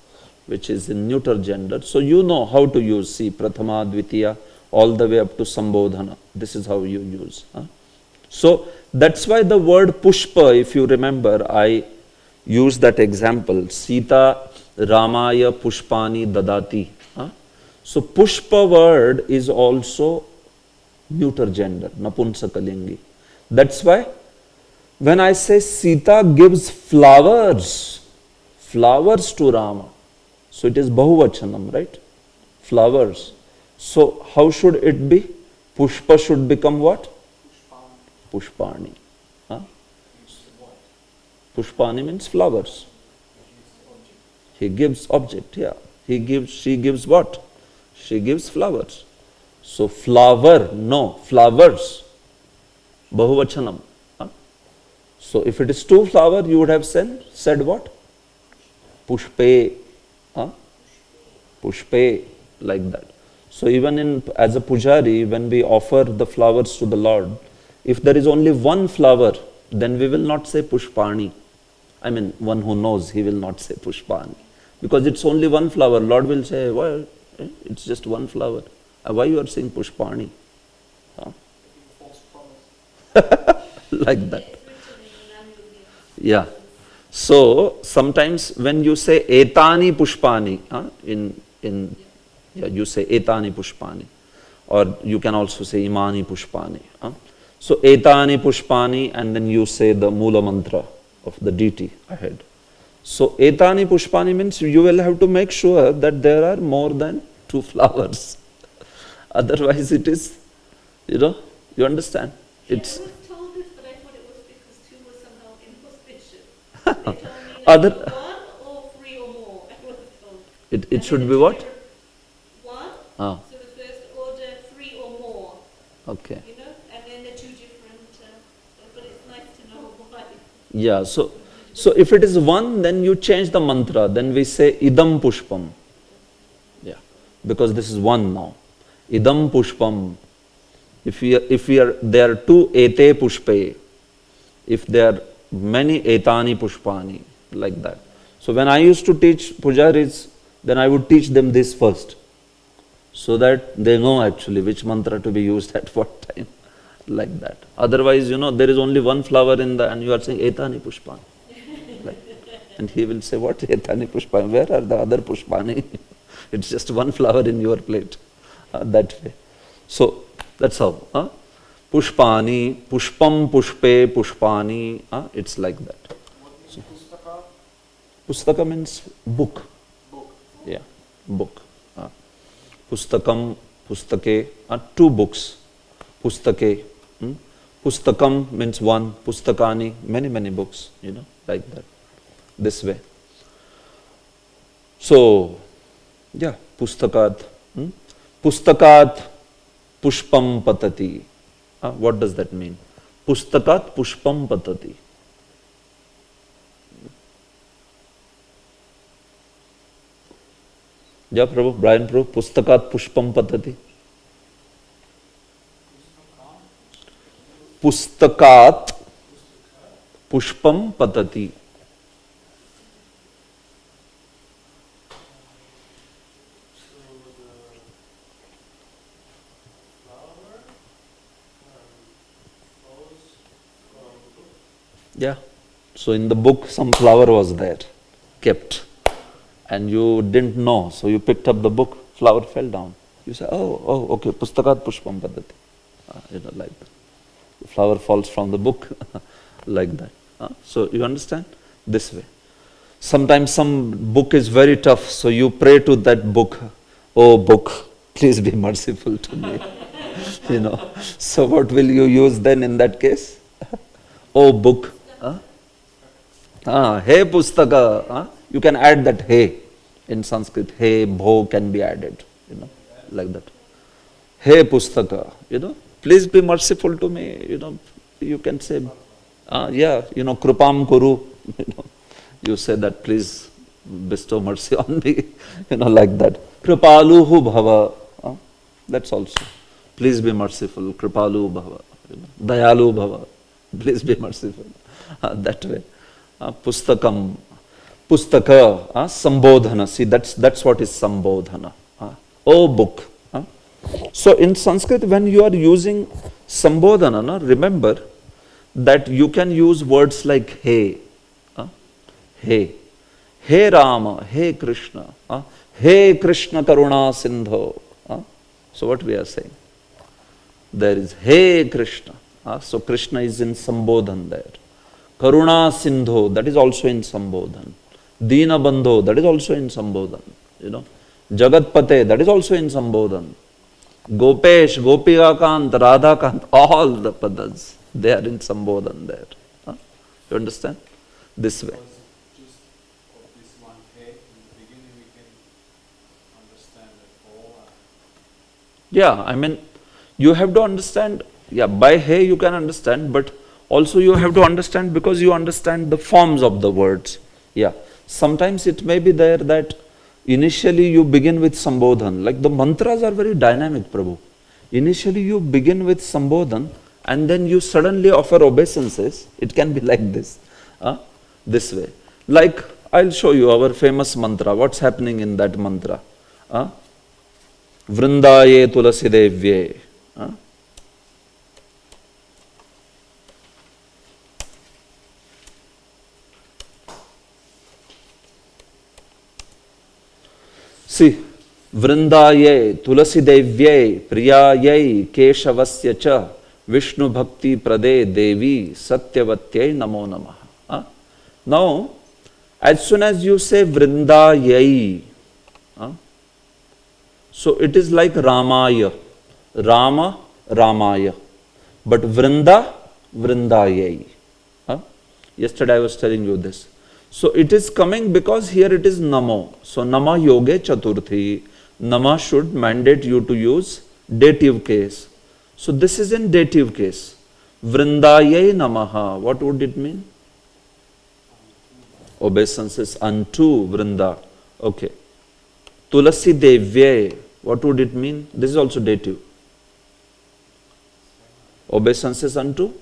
[SPEAKER 1] in neuter gender. So you know how to use, see, Prathama, Dvitiya, all the way up to Sambodhana. This is how you use. So that's why the word Pushpa, if you remember, I used that example. Sita Ramaya Pushpani Dadati. So Pushpa word is also neuter gender, Napunsakalingi. That's why when I say Sita gives flowers to Rama, so it is Bahuvachanam, right? Flowers. So how should it be? Pushpa should become what? Pushpani. Pushpani means flowers. He gives object, yeah. She gives what? She gives flowers. So flower, no, flowers. Bahuvachanam. So if it is two flower, you would have said what? Pushpe. Pushpe, like that. So even as a pujari, when we offer the flowers to the Lord, if there is only one flower, then we will not say Pushpani. I mean, one who knows, he will not say Pushpani. Because it's only one flower. Lord will say, well, it's just one flower. Why you are saying Pushpani? Like that. Yeah. So sometimes when you say Etani Pushpani, you say Etani Pushpani, or you can also say Imani Pushpani. So Etani Pushpani, and then you say the Mula Mantra of the deity ahead. So etani pushpani means you will have to make sure that there are more than 2 flowers. Otherwise it is, you understand?
[SPEAKER 2] Yeah,
[SPEAKER 1] It's
[SPEAKER 2] I was told this, but I thought it was because 2 was somehow inauspicious. They told me that
[SPEAKER 1] other,
[SPEAKER 2] 1 or 3 or more, I was told.
[SPEAKER 1] it
[SPEAKER 2] And
[SPEAKER 1] should
[SPEAKER 2] then
[SPEAKER 1] be
[SPEAKER 2] the
[SPEAKER 1] what?
[SPEAKER 2] children- 1,
[SPEAKER 1] Ah,
[SPEAKER 2] so the first order, 3 or more,
[SPEAKER 1] okay.
[SPEAKER 2] and then the 2 different, but it's nice to know why.
[SPEAKER 1] Yeah, so if it is 1, then you change the mantra, then we say idam pushpam. Yeah, because this is 1 now. Idam pushpam. If there are 2 ete pushpe, if there are many etani pushpani, like that. So when I used to teach pujaris, then I would teach them this first, so that they know actually which mantra to be used at what time, like that. Otherwise, there is only 1 flower and you are saying etani pushpani. Like, and he will say, what etani pushpani? Where are the other pushpani? It's just 1 flower in your plate, that way. So that's how. Pushpani, pushpam, pushpe, pushpani, it's like that.
[SPEAKER 3] What means pustaka?
[SPEAKER 1] Pustaka means book.
[SPEAKER 3] Book.
[SPEAKER 1] Yeah, book. Pustakam, pustake, 2 books. Pustake. Pustakam means 1, pustakani, many books, like that. This way. So, yeah, pustakat. Pustakat pushpam patati. What does that mean? Pustakat pushpam patati. Yeah, Prabhu, Brian Prabhu, pustakat pushpam patati. Pustakat pushpam patati. Yeah. So in the book, some flower was there, kept. And you didn't know, so you picked up the book, flower fell down. You say, oh, okay, pustakat pushpam padati. Like that. The flower falls from the book, like that. So you understand? This way. Sometimes some book is very tough, so you pray to that book, oh book, please be merciful to me. So what will you use then in that case? Oh book. Hey pustaka. You can add that hey in Sanskrit. Hey, bho can be added, like that. Hey pustaka, please be merciful to me, you can say, krupam kuru, you say that, please bestow mercy on me, like that. Kripaluhu bhava, that's also, please be merciful, kripalu bhava, dayalu bhava, please be merciful, that way. Pustakam, pustaka, sambodhana, see that's what is sambodhana, oh book. So in Sanskrit, when you are using sambodhana, remember that you can use words like hey, hey Rama, hey Krishna, hey Krishna Karuna Sindho. So what we are saying? There is hey Krishna. So Krishna is in sambodhan there. Karuna Sindho, that is also in sambodhan. Dina Bandho, that is also in sambodhan. Jagatpate, that is also in sambodhan. Gopesh, Gopikakant, Radhakant, all the padas, they are in sambodhan there. You understand? This way.
[SPEAKER 4] Just of this one hey, in the beginning we can understand that all
[SPEAKER 1] Yeah, I mean, you have to understand, by hey you can understand, but also you have to understand because you understand the forms of the words. Yeah, sometimes it may be there that initially you begin with sambodhan, like the mantras are very dynamic, Prabhu. Initially you begin with sambodhan and then you suddenly offer obeisances. It can be like this, this way. Like, I'll show you our famous mantra. What's happening in that mantra? Vrindaye tulasi devye. See, Vrindaye tulasi devye priyaye keshavasya cha Vishnu bhakti prade devi satyavatyay namo namaha. Now, As soon as you say Vrindayai, huh? So it is like Ramaya, Rama, Ramaya. But Vrinda, Vrindayai. Huh? Yesterday I was telling you this. So it is coming because here it is Namo. So Nama Yoge Chaturthi. Nama should mandate you to use dative case. So this is in dative case. Vrindayai Namaha. What would it mean? Obeisances unto Vrinda. Okay. Tulasi Devye. What would it mean? This is also dative. Obeisances unto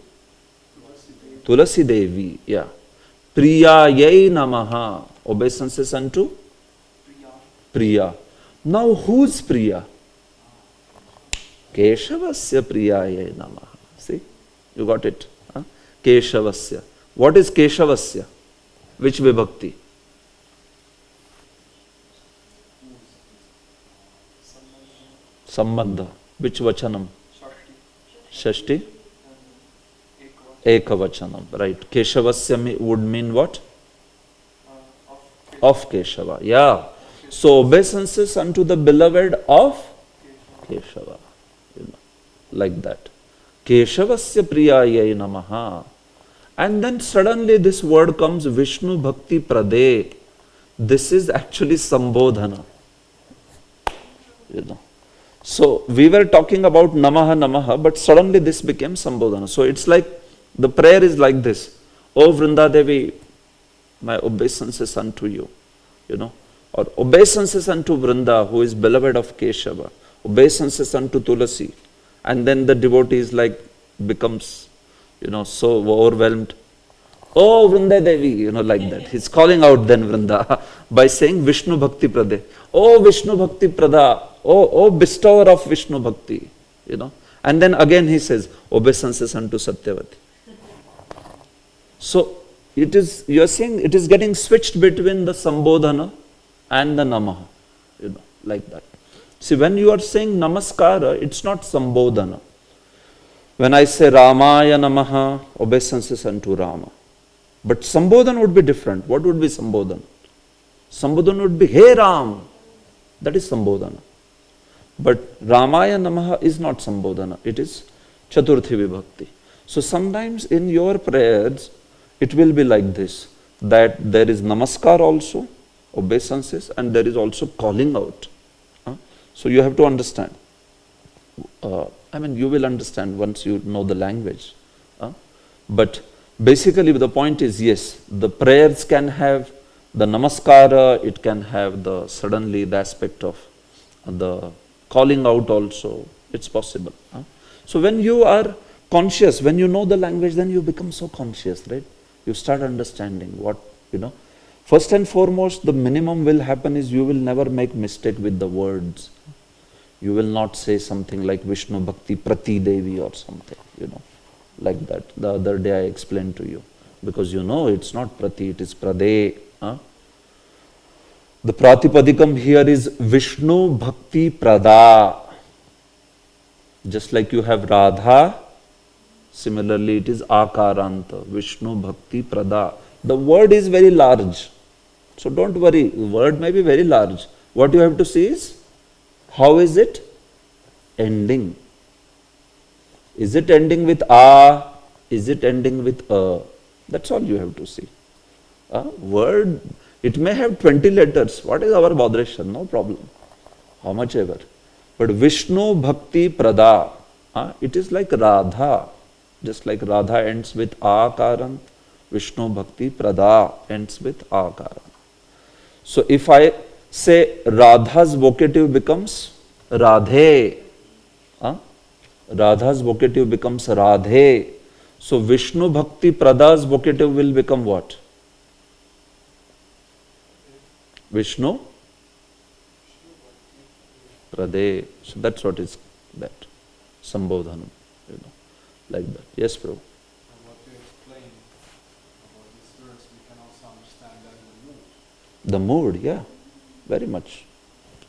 [SPEAKER 1] Tulasi Devi. Yeah. Priyayai Namaha. Obeisances unto Priya. Now who's Priya? Keshavasya Priyayai Namaha. See? You got it. Huh? Keshavasya. What is Keshavasya? Which vibhakti? Sambandha. Which vachanam? Shashti? Ekavachanam. Right. Keshavasya would mean what? Of Keshava. Yeah. So obeisances unto the beloved of Keshava. You know, like that. Keshavasya Priyayai Namaha. And then suddenly this word comes Vishnu Bhakti Prade. This is actually Sambodhana. You know. So we were talking about Namaha Namaha, but suddenly this became Sambodhana. So it's like the prayer is like this. O Vrinda Devi, my obeisances unto you. You know. Or obeisances unto Vrinda, who is beloved of Keshava. Obeisances unto Tulasi. And then the devotee is like becomes, you know, so overwhelmed. Oh, Vrinda Devi, you know, like that. He's calling out then Vrinda by saying Vishnu Bhakti Prade. Oh, Vishnu Bhakti Prada. Oh, bestower of Vishnu Bhakti. You know. And then again he says, obeisances unto Satyavati. So, it is, you are saying it is getting switched between the Sambodhana and the Namaha. You know, like that. See, when you are saying Namaskara, it's not Sambodhana. When I say Ramaya Namaha, obeisances unto Rama. But Sambodhana would be different. What would be Sambodhana? Sambodhana would be, Hey Ram. That is Sambodhana. But Ramaya Namaha is not Sambodhana. It is Chaturthi Vibhakti. So sometimes in your prayers, it will be like this. That there is Namaskar also, obeisances, and there is also calling out. So you have to understand. You will understand once you know the language. But basically the point is, yes, the prayers can have the namaskara, it can have the suddenly the aspect of the calling out also. It's possible. So when you are conscious, when you know the language, then you become so conscious, right? You start understanding what, you know. First and foremost, the minimum will happen is you will never make mistake with the words. You will not say something like Vishnu Bhakti Prati Devi or something, you know, like that. The other day I explained to you. Because you know it's not Prati, it is Prade. The Pratipadikam here is Vishnu Bhakti Prada. Just like you have Radha, similarly it is Akaranta, Vishnu Bhakti Prada. The word is very large. So don't worry, the word may be very large. What you have to see is, how is it ending? Is it ending with A? Is it ending with A? That's all you have to see. Word, it may have 20 letters. What is our botheration? No problem. How much ever. But Vishnu Bhakti Prada, it is like Radha. Just like Radha ends with Akaran, Vishnu Bhakti Prada ends with Akaran. So if I say Radha's vocative becomes Radhe. Radha's vocative becomes Radhe. So Vishnu Bhakti Prada's vocative will become what? Vishnu Prade. So that's what is that. Sambodhanam. You know, like that. Yes, Prabhu.
[SPEAKER 4] And what you explained about this verse, we can also understand that the mood.
[SPEAKER 1] The mood, yeah. Very much.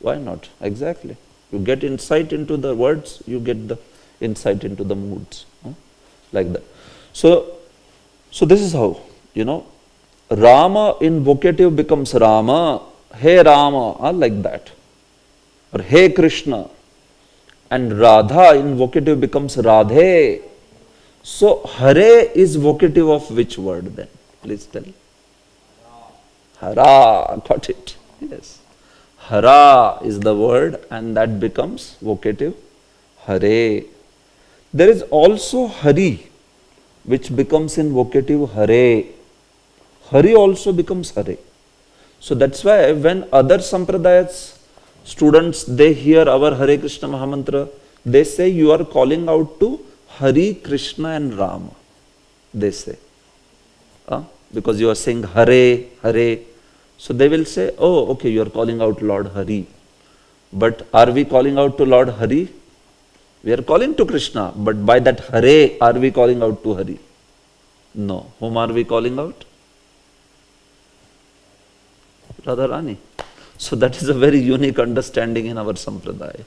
[SPEAKER 1] Why not? Exactly. You get insight into the words, you get the insight into the moods. Like that. So this is how, you know, Rama in vocative becomes Rama, Hey Rama, like that. Or Hey Krishna. And Radha in vocative becomes Radhe. So Hare is vocative of which word then? Please tell. Hara, got it. Yes. Hara is the word and that becomes vocative Hare. There is also Hari, which becomes in vocative Hare. Hari also becomes Hare. So that's why when other sampradayas students, they hear our Hare Krishna Mahamantra, they say you are calling out to Hari, Krishna and Rama. They say. Because you are saying Hare, Hare. So they will say, oh, okay, you are calling out Lord Hari. But are we calling out to Lord Hari? We are calling to Krishna. But by that Hare, are we calling out to Hari? No. Whom are we calling out? Radharani. So that is a very unique understanding in our sampradaya.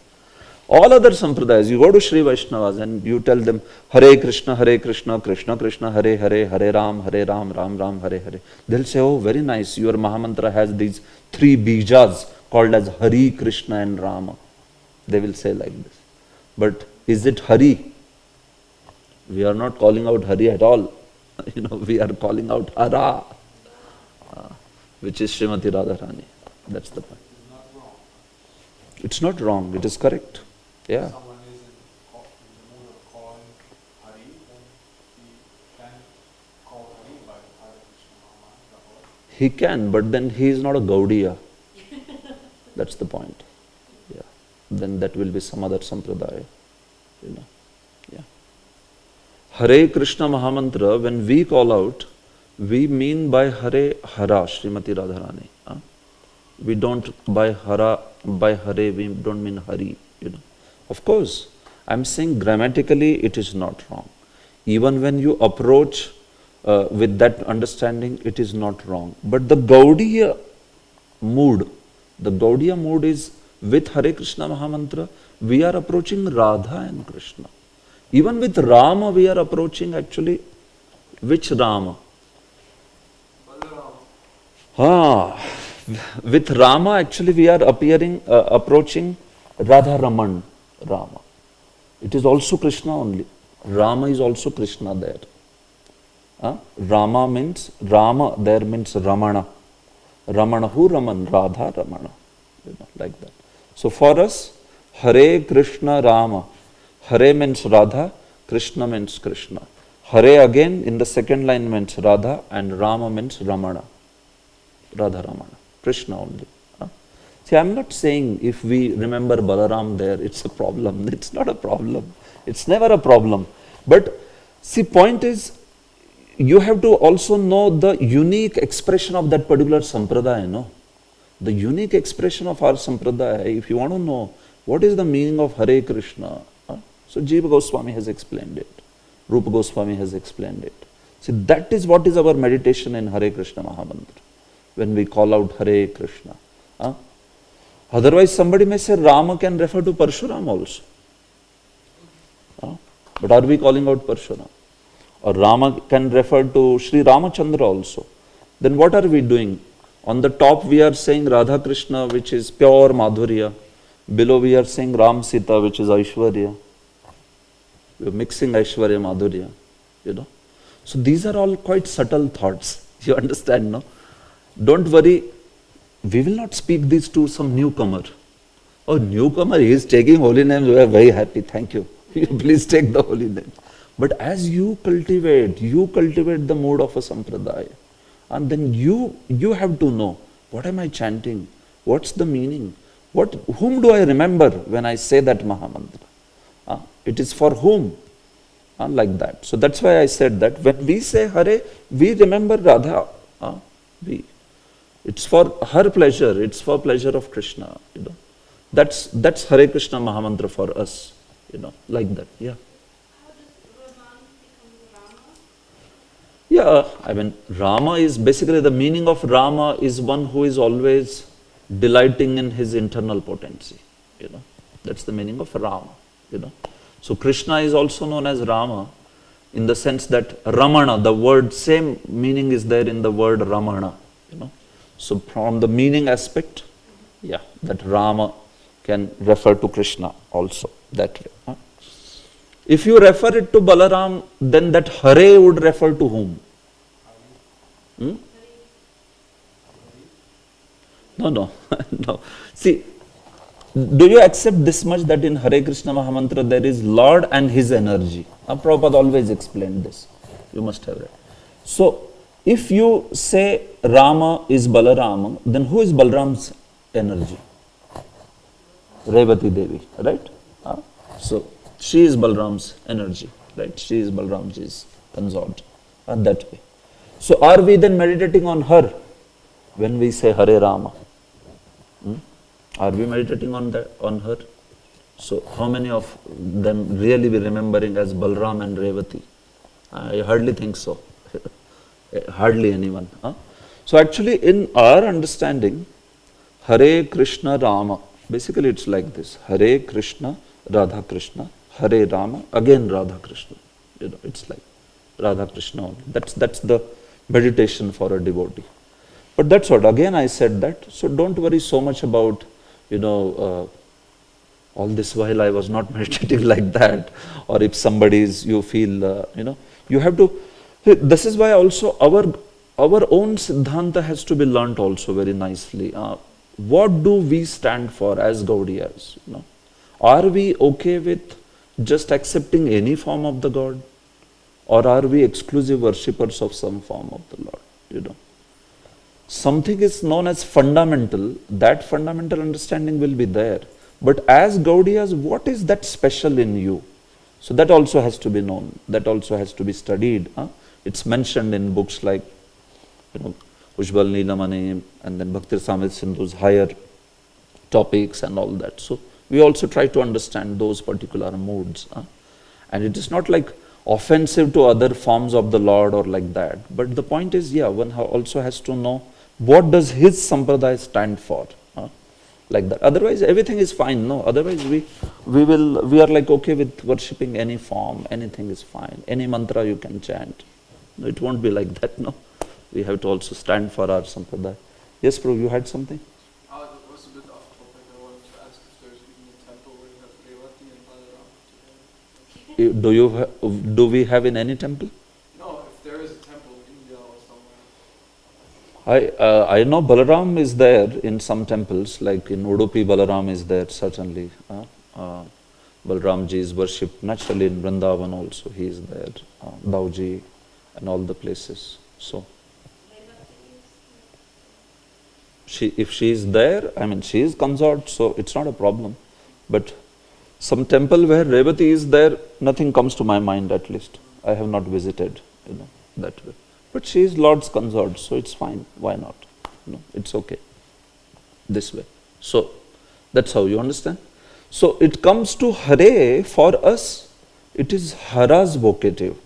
[SPEAKER 1] All other sampradayas, you go to Sri Vaishnavas and you tell them Hare Krishna, Krishna Krishna, Hare Hare, Hare Ram, Ram Ram, Hare Hare. They'll say, oh, very nice, your Mahamantra has these 3 bijas called as Hari, Krishna and Rama. They will say like this. But is it Hari? We are not calling out Hari at all. We are calling out Hara, which is Srimati Radharani. That's the point. It's not wrong, it is correct. Yeah.
[SPEAKER 4] If someone is in the mood of calling Hari, then he can call Hari by Hare Krishna Mahamantra.
[SPEAKER 1] He can, but then he is not a Gaudiya. That's the point. Yeah. Then that will be some other sampradaya. Yeah. Hare Krishna Mahamantra, when we call out, we mean by Hare Hara, Srimati Radharani. We don't by Hare, we don't mean Hari. Of course, I'm saying grammatically it is not wrong. Even when you approach with that understanding, it is not wrong. But the Gaudiya mood is with Hare Krishna Mahamantra, we are approaching Radha and Krishna. Even with Rama, we are approaching actually which Rama? With Rama, actually, we are approaching Radha Raman Rama. It is also Krishna only. Rama is also Krishna there. Rama there means Ramana. Ramana, who Raman? Radha Ramana. Like that. So for us, Hare Krishna Rama. Hare means Radha, Krishna means Krishna. Hare again in the second line means Radha and Rama means Ramana. Radha Ramana. Krishna only. See, I'm not saying if we remember Balaram there, it's a problem. It's not a problem. It's never a problem. But see, point is, you have to also know the unique expression of that particular sampradaya, no? The unique expression of our sampradaya, if you want to know what is the meaning of Hare Krishna, so Jiva Goswami has explained it. Rupa Goswami has explained it. See, that is what is our meditation in Hare Krishna Mahamantra. When we call out Hare Krishna. Otherwise, somebody may say Rama can refer to Parshuram also. But are we calling out Parshuram? Or Rama can refer to Sri Ramachandra also. Then what are we doing? On the top we are saying Radha Krishna, which is pure Madhurya. Below we are saying Ram Sita, which is Aishwarya. We are mixing Aishwarya, Madhurya. So these are all quite subtle thoughts. You understand, no? Don't worry, we will not speak these to some newcomer. Oh, newcomer, he is taking holy names, we are very happy, thank you. Please take the holy names. But as you cultivate the mood of a sampradaya. And then you have to know, what am I chanting? What's the meaning? Whom do I remember when I say that Mahamantra? It is for whom? Like that. So that's why I said that when we say Hare, we remember Radha. It's for her pleasure, it's for pleasure of Krishna. That's Hare Krishna Mahamantra for us. Like that. Yeah.
[SPEAKER 2] How does Raman become Rama?
[SPEAKER 1] Yeah, I mean, Rama is basically the meaning of Rama is one who is always delighting in his internal potency. That's the meaning of Rama. So Krishna is also known as Rama, in the sense that Ramana, the word, same meaning is there in the word Ramana, So from the meaning aspect, that Rama can refer to Krishna also that way. If you refer it to Balaram, then that Hare would refer to whom? No. No. See, do you accept this much that in Hare Krishna Mahamantra there is Lord and His energy? Prabhupada always explained this. You must have read. So, if you say Rama is Balarama, then who is Balaram's energy? Revati Devi, right? So, she is Balaram's energy, right? She is Balaramji's consort, that way. So, are we then meditating on her when we say Hare Rama? Are we meditating on her? So, how many of them really be remembering as Balram and Revati? I hardly think so. Hardly anyone. So, actually, in our understanding, Hare Krishna Rama, basically it's like this: Hare Krishna, Radha Krishna, Hare Rama, again Radha Krishna. It's like Radha Krishna only. That's the meditation for a devotee. But that's what, again I said that, so don't worry so much about, all this while I was not meditating like that, or if somebody's, you feel, you have to, this is why also our own Siddhanta has to be learnt also very nicely. What do we stand for as Gaudiyas? Are we okay with just accepting any form of the God? Or are we exclusive worshippers of some form of the Lord? Something is known as fundamental, that fundamental understanding will be there. But as Gaudiyas, what is that special in you? So that also has to be known, that also has to be studied. It's mentioned in books like, Ujjwal Neelamani and then Bhakti Rasamrita Sindhu's higher topics and all that. So we also try to understand those particular moods. And it is not like offensive to other forms of the Lord or like that. But the point is, one also has to know what does his sampradaya stand for, like that. Otherwise, everything is fine. No, otherwise we are like okay with worshipping any form. Anything is fine. Any mantra you can chant. No, it won't be like that. No, we have to also stand for our sampradaya. Yes, Prabhu, you had something.
[SPEAKER 3] That was a bit off topic. I wanted to ask if there's even a temple where you have Revati and Balaram together.
[SPEAKER 1] Do we have in any temple?
[SPEAKER 3] No, if there is a temple in India or somewhere.
[SPEAKER 1] I know Balaram is there in some temples, like in Udupi Balaram is there certainly. Balaramji is worshipped naturally in Vrindavan also, he is there, Dauji and all the places. So, if she is there, she is consort, so it's not a problem. But some temple where Revati is there, nothing comes to my mind at least. I have not visited, that way. But she is Lord's consort, so it's fine. Why not? It's okay. This way. So, that's how you understand. So, it comes to Hare, for us, it is Hara's vocative.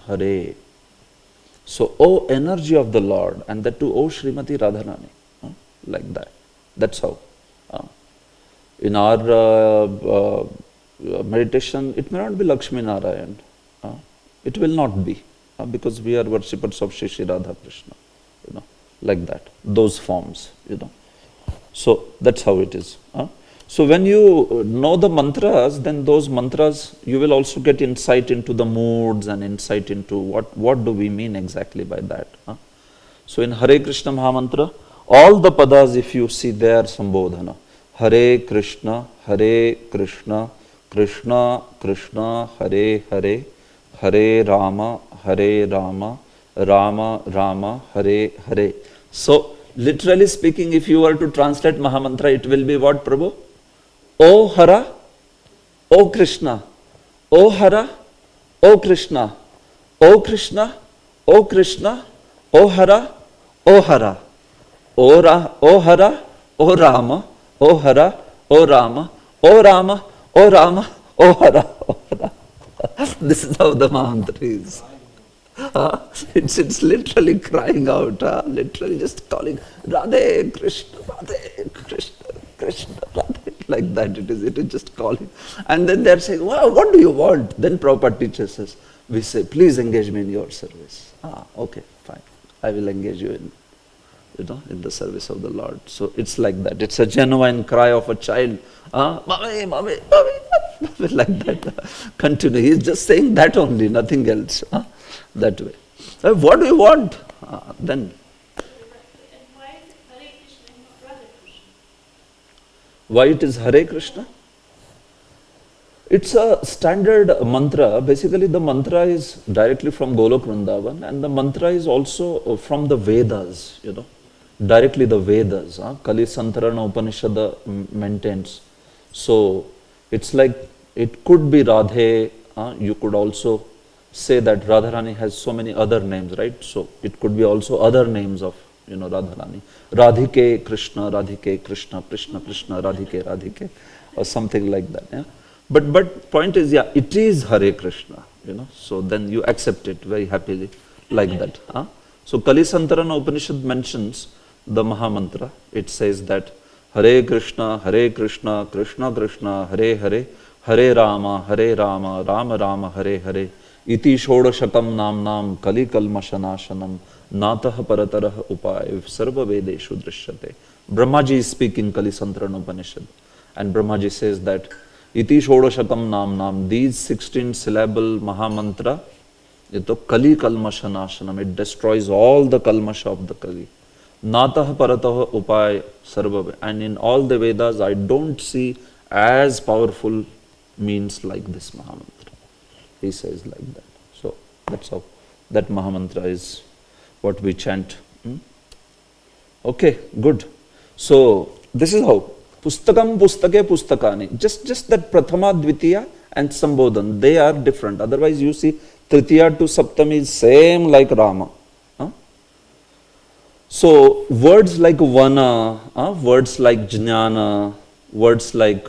[SPEAKER 1] Hare. So, O energy of the Lord, and that too, O Srimati Radharani. Like that. That's how. In our meditation, it may not be Lakshmi Narayan. It will not be. Because we are worshippers of Shri Shri Radha Krishna, like that, those forms, So that's how it is. So when you know the mantras, then those mantras, you will also get insight into the moods and insight into what do we mean exactly by that. So in Hare Krishna Mahamantra, all the padas, if you see, they are Sambodhana. Hare Krishna, Krishna Krishna, Hare Hare, Hare Rama, Rama Rama, Hare Hare. So, literally speaking, if you were to translate Mahamantra, it will be what, Prabhu? O Hara, O Krishna, O Hara, O Krishna, O Krishna, O Krishna, O Hara, O Hara, O Hara, O Rama, O Hara, O Rama, O Rama, O Rama, O Hara, O Hara. This is how the mantra is. It's literally crying out, literally just calling Radhe Krishna, Krishna, Radhe. Like that it is just calling. And then they're saying, wow, what do you want? Then Prabhupada teaches us, we say, please engage me in your service. Okay, fine. I will engage you in the service of the Lord. So it's like that. It's a genuine cry of a child. Mommy, mommy, mommy, mommy, like that. Continue. He's just saying that only, nothing else. That way. What do you want? Then.
[SPEAKER 2] And why is it Hare Krishna and not Radha Krishna?
[SPEAKER 1] Why it is Hare Krishna? It's a standard mantra. Basically, the mantra is directly from Golok Vrindavan, and the mantra is also from the Vedas, directly the Vedas. Kali Santarana Upanishad maintains. So, it's like, it could be Radhe, you could also say that Radharani has so many other names, right? So, it could be also other names of, Radharani. Radhike Krishna, Radhike Krishna, Krishna Krishna, Radhike, Radhike, or something like that, yeah. But point is, yeah, it is Hare Krishna, so then you accept it very happily, like that. So Kali Santarana Upanishad mentions the Mahamantra. It says that Hare Krishna, Krishna Krishna, Hare Hare, Hare Rama, Rama Rama, Hare Hare, Iti Shodashakam Nam Kali Kalmashanashanam, Natah Paratarah Upay, Sarva Vedeshu Drishyate. Brahmaji is speaking Kali Santarana Upanishad, and Brahmaji says that Iti Shodashakam Nam, these 16 syllable Mahamantra, Kali Kalmashanashanam, it destroys all the Kalmasha of the Kali. Natah Paratah Upay Sarva, and in all the Vedas I don't see as powerful means like this Mahamantra. He says like that. So that's how that Mahamantra is what we chant. Okay, good. So this is how. Pustakam, Pustake, Pustakani. Just that Prathama, Dvitiya and Sambodhan, they are different. Otherwise you see Tritiya to Saptami is same like Rama. So words like Vana, words like Jnana, words like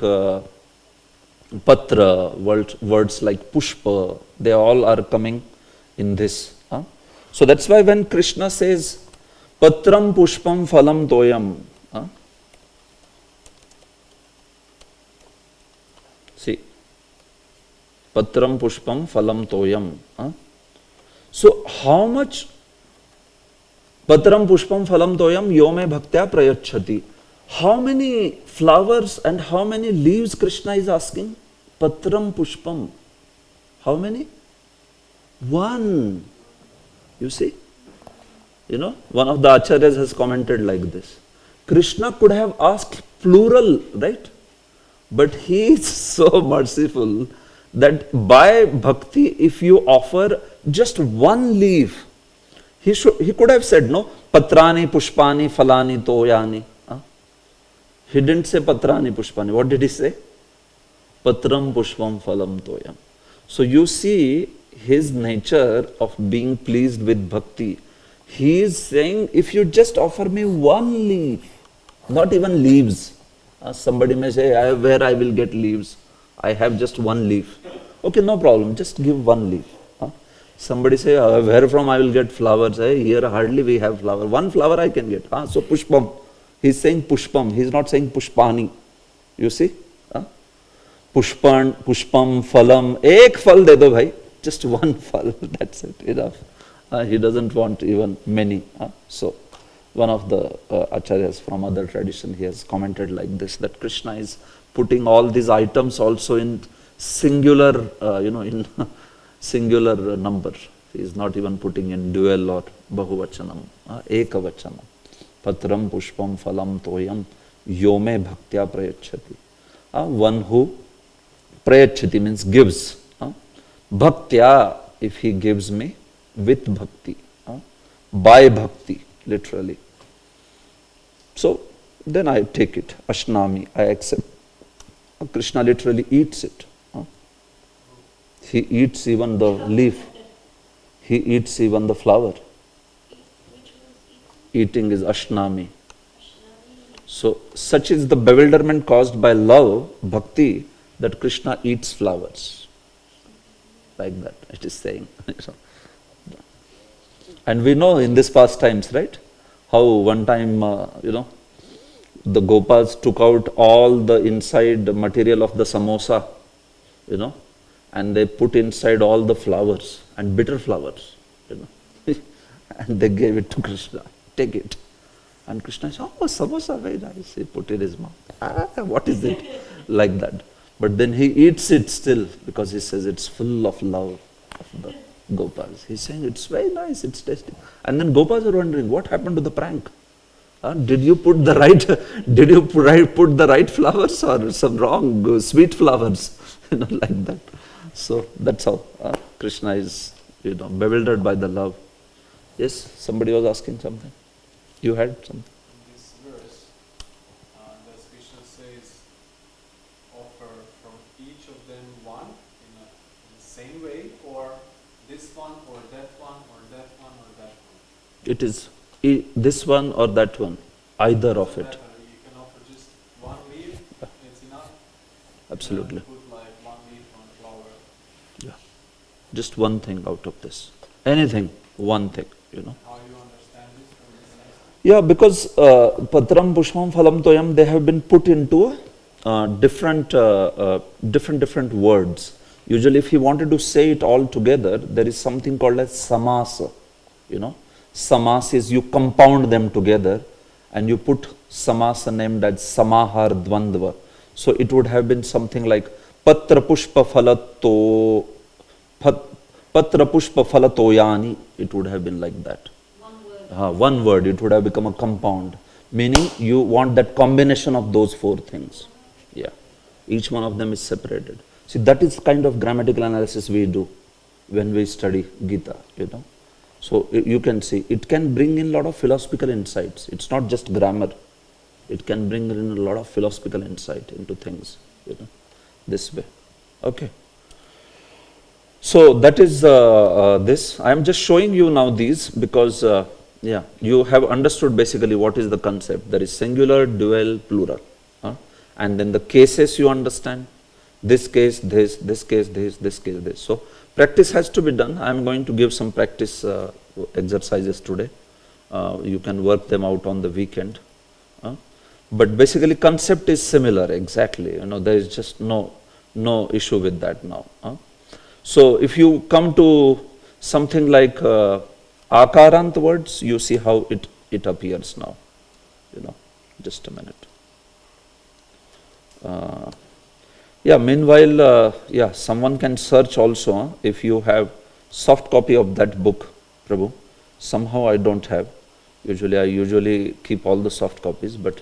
[SPEAKER 1] Patra, words like Pushpa, they all are coming in this. So that's why when Krishna says Patram Pushpam Phalam Toyam, see, Patram Pushpam Phalam Toyam. So how much Patram Pushpam Phalam Toyam Yome Bhaktya Prayachati. How many flowers and how many leaves Krishna is asking? Patram Pushpam. How many? One. You see? One of the acharyas has commented like this. Krishna could have asked plural, right? But he is so merciful that by bhakti, if you offer just one leaf, he could have said, no, Patrani, Pushpani, Falani, Toyani. He didn't say Patrani, Pushpani. What did he say? Patram, Pushpam, Phalam, Toyam. So you see his nature of being pleased with bhakti. He is saying, if you just offer me one leaf, not even leaves. Somebody may say, where I will get leaves? I have just one leaf. Okay, no problem, just give one leaf. Somebody say, where from I will get flowers? Here hardly we have flower. One flower I can get. So Pushpam. He is saying Pushpam. He is not saying Pushpani. You see? Pushpan, Pushpam, Phalam. Ek phal de do bhai. Just one phal. That's it. Enough. He doesn't want even many. So one of the acharyas from other tradition, he has commented like this, that Krishna is putting all these items also in singular, in singular number. He is not even putting in dual or bahuvachanam, ekavachanam. Patram pushpam phalam toyam yome bhaktya prayachati. One who prayachati means gives. Bhaktya, if he gives me with bhakti, by bhakti, literally. So then I take it, ashnami, I accept. Krishna literally eats it. He eats even the leaf. He eats even the flower. Eating is ashnami. So such is the bewilderment caused by love, bhakti, that Krishna eats flowers. Like that, it is saying. And we know in this past times, right? How one time, the Gopals took out all the inside material of the samosa, and they put inside all the flowers and bitter flowers, and they gave it to Krishna. Take it. And Krishna said, oh, samosa, very nice. He put it in his mouth. What is it? Like that. But then he eats it still because he says it's full of love of the Gopas. He's saying it's very nice, it's tasty. And then Gopas are wondering, what happened to the prank? Did you put the right flowers or some wrong sweet flowers? Like that. So that's how Krishna is, bewildered by the love. Yes, somebody was asking something. You had something.
[SPEAKER 4] In this verse, does Krishna says, offer from each of them one in the same way, or this one, or that one, or that one, or that one?
[SPEAKER 1] It is this one or that one, either of it.
[SPEAKER 4] You can offer just one leaf, it's enough.
[SPEAKER 1] Absolutely.
[SPEAKER 4] Put like one leaf on flower.
[SPEAKER 1] Yeah. Just one thing out of this. Anything, one thing,
[SPEAKER 4] How you understand this from this next?
[SPEAKER 1] Yeah, because Patram Pushpam Phalam Toyam, they have been put into different words. Usually if he wanted to say it all together, there is something called as samasa. Samas is you compound them together and you put samasa named as samahar dvandva. So it would have been something like patra pushpa phalatoyani. It would have been like that. One word, it would have become a compound. Meaning you want that combination of those four things. Yeah. Each one of them is separated. See, that is kind of grammatical analysis we do when we study Gita, So you can see, it can bring in a lot of philosophical insights. It's not just grammar. It can bring in a lot of philosophical insight into things, this way. Okay. So that is this. I am just showing you now these because, you have understood basically what is the concept. There is singular, dual, plural. And then the cases you understand. This case, this case, this case, this. So practice has to be done. I am going to give some practice exercises today. You can work them out on the weekend. But basically concept is similar, exactly. There is just no issue with that now. So if you come to something like akarant words, you see how it appears now. Just a minute. Meanwhile, someone can search also. If you have soft copy of that book, Prabhu, somehow I don't have. I usually keep all the soft copies, but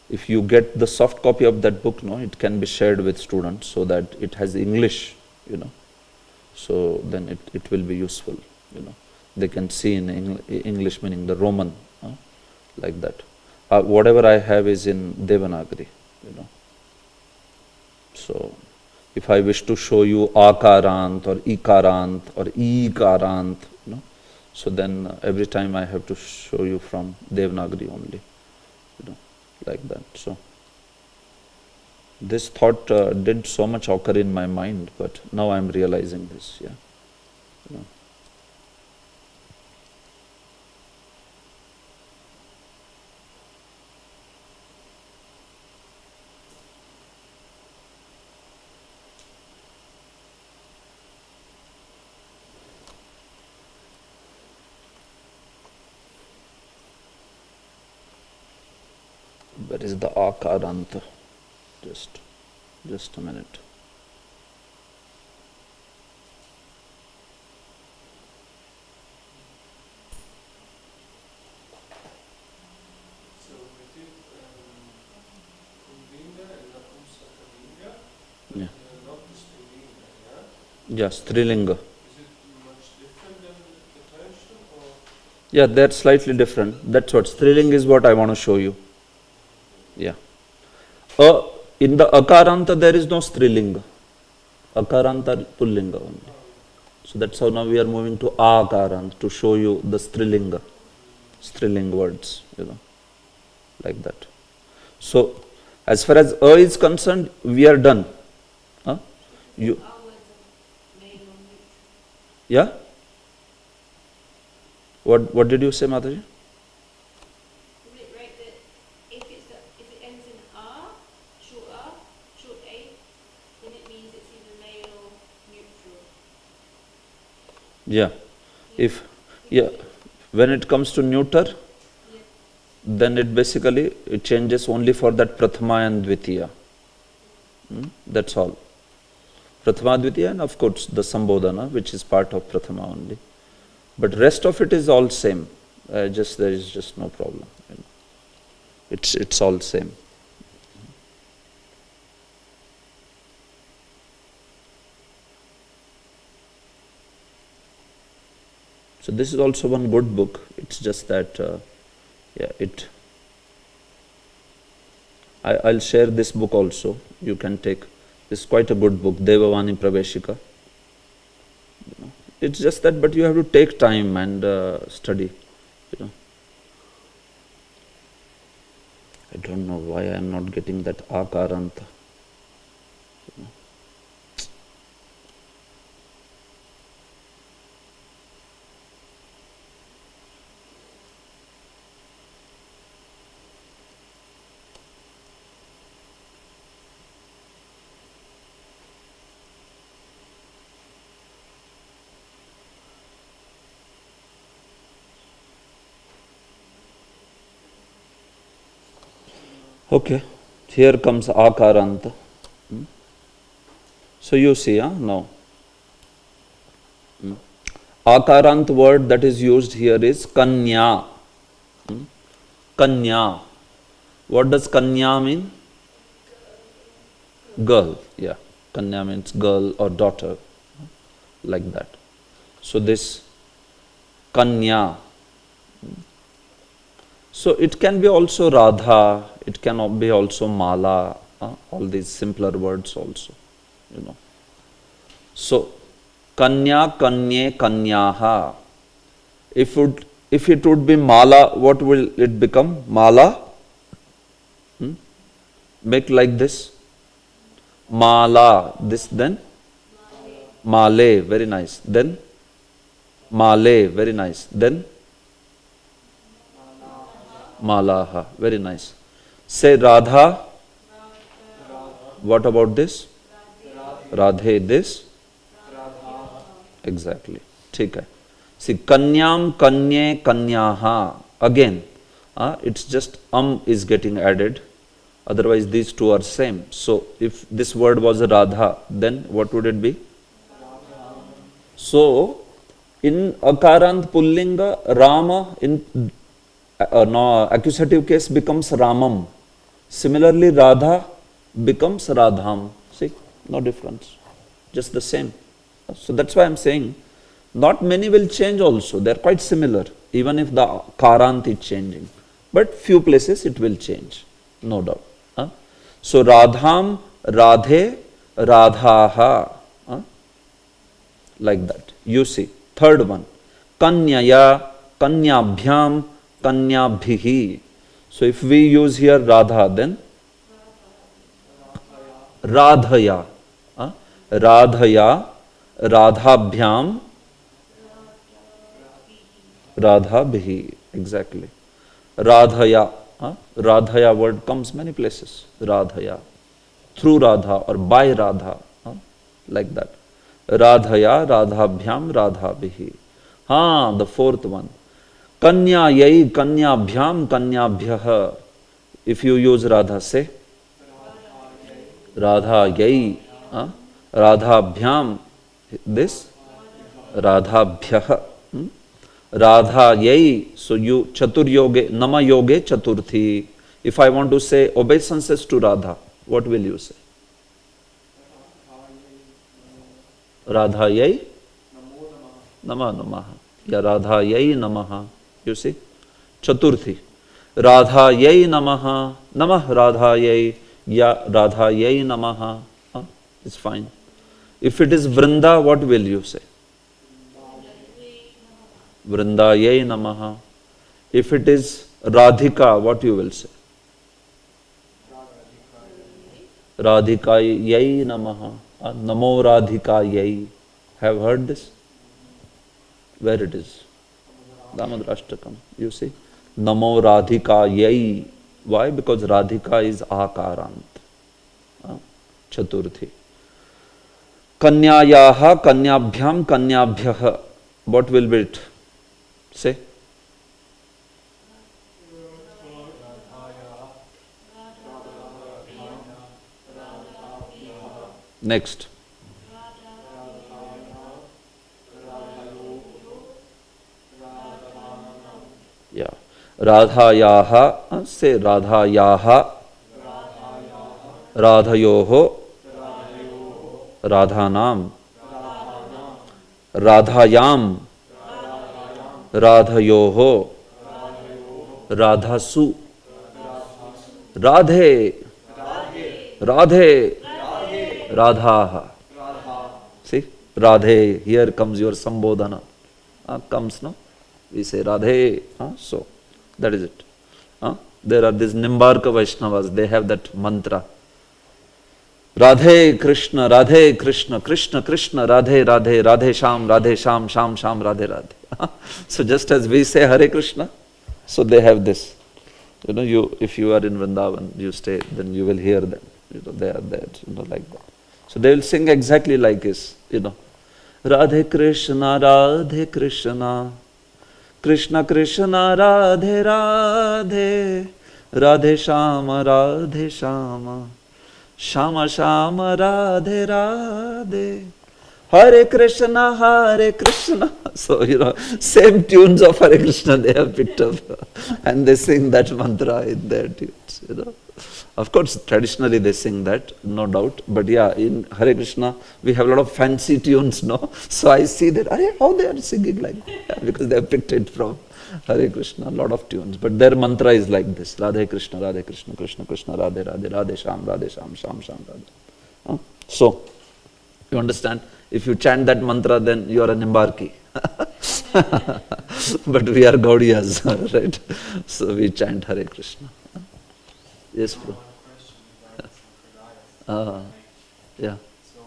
[SPEAKER 1] if you get the soft copy of that book, it can be shared with students so that it has English, so then it will be useful, They can see in English, meaning the Roman, like that. Whatever I have is in Devanagari, So if I wish to show you akarant or ikarant or ikarant, so then every time I have to show you from Devanagari only, like that. So this thought did so much occur in my mind, but now I am realizing this. Where is the akaranta? Just a minute.
[SPEAKER 3] So with it, Pulinga and Napumsakalinga,
[SPEAKER 1] Yeah.
[SPEAKER 3] not the Strilinga,
[SPEAKER 1] Yes, Strilinga.
[SPEAKER 3] Is it much different than the tension, or?
[SPEAKER 1] Yeah, they're slightly different. That's what Strilinga is, what I want to show you. Yeah. In the akaranta there is no Strilinga. Akaranta Pullinga only. So that's how now we are moving to akaranta to show you the Strilinga. Striling words, like that. So as far as is concerned, we are done. You. Yeah? What did you say, Mataji? Yeah. If, yeah, when it comes to neuter,
[SPEAKER 2] Yeah.
[SPEAKER 1] then it changes only for that Prathama and Dvitiya. That's all. Prathama, Dvitiya, and of course the Sambodhana, which is part of Prathama only. But rest of it is all same. There is just no problem. It's all same. So this is also one good book. It's just that, I'll share this book also. You can take. It's quite a good book, Devavani Praveshika. It's just that, but you have to take time and study. I don't know why I am not getting that Akaranta. Okay, here comes Akaranta. So you see, now. Akarant word that is used here is Kanya. Kanya. What does Kanya mean? Girl. Yeah. Kanya means girl or daughter. Like that. So this Kanya. So it can be also Radha, it can be also Mala, all these simpler words also, So Kanya, Kanye, Kanyaha. If it would be Mala, what will it become? Mala? Make like this. Mala. This then? Male. Very nice. Then? Male. Very nice. Then? Malaha. Very nice. Say Radha. What about this? Radhe. This? Exactly. ठीक है. See, Kanyam, Kanye, Kanyaha. Again, it's just is getting added. Otherwise, these two are same. So, if this word was Radha, then what would it be? So, in Akarant Pullinga, Rama, in accusative case becomes Ramam. Similarly, Radha becomes Radham. See, no difference. Just the same. So that's why I'm saying, not many will change also. They're quite similar, even if the Karant is changing. But few places it will change, no doubt. So Radham, Radhe, Radhaha. Like that. You see. Third one. Kanyaya, Kanyabhyam, Kanyabhihi. So if we use here Radha, then Radhaya. Radhaya, Radhabhyam, Radhabhihi. Exactly. Radhaya. Radhaya word comes many places. Radhaya. Through Radha or by Radha. Like that. Radhaya, Radhabhyam, Radhabhihi. The fourth one. Kanya yai, Kanyabhyam, Kanyabhyah. If you use Radha, say Radha yai, Radhabhyam, this Radhabhyah. Radha yai. So you Chatur yoge, Nama yoge Chaturthi. If I want to say obeisances to Radha, what will you say? Radha yai Nama Namaha. Ya Radha yai Namaha. You see? Chaturthi. Radha yai Namaha. Namah Radha yai. Ya Radha yai Namaha. It's fine. If it is Vrinda, what will you say? Vrinda yai Namaha. If it is Radhika, what you will say? Radhika yai Namaha. Namo Radhika yai. Have heard this? Where it is? Damadrashtakam. You see? Namo Radhika yai. Why? Because Radhika is Akarant. Chaturthi. Kanyayaha, Kanyabhyam, Kanyabhyah. what will be it? Say. Next. Yeah. Radhayaha, say Radhayaha, Radhayoho, Radhanam, Radhayam, Radhayoho, Radhasu, Radhe, Radhe, Radhaha. See, Radhe, here comes your Sambodhana. Comes, no? We say Radhe. So, that is it. There are these Nimbarka Vaishnavas, they have that mantra. Radhe Krishna, Krishna, Krishna, Radhe, Radhe Sham, Sham, Radhe, Radhe. So just as we say Hare Krishna, so they have this. If you are in Vrindavan, you stay, then you will hear them. They are there, like that. So they will sing exactly like this, Radhe Krishna, Radhe Krishna, Krishna Krishna, Radhe Radhe, Radhe Shama, Radhe Shama, Shama Shama, Radhe Radhe, Hare Krishna, Hare Krishna. So, same tunes of Hare Krishna they have picked up and they sing that mantra in their tunes, Of course, traditionally they sing that, no doubt. But yeah, in Hare Krishna, we have a lot of fancy tunes, no? So I see that, how they are singing like that? Yeah, because they have picked it from Hare Krishna, a lot of tunes. But their mantra is like this, Radhe Krishna, Krishna Krishna, Radhe Radhe, Radhe Sham, Sham Radhe. So, you understand? If you chant that mantra, then you are an Nimbarki. But we are Gaudiyas, right? So we chant Hare Krishna. Yes, bro. Yeah.
[SPEAKER 4] So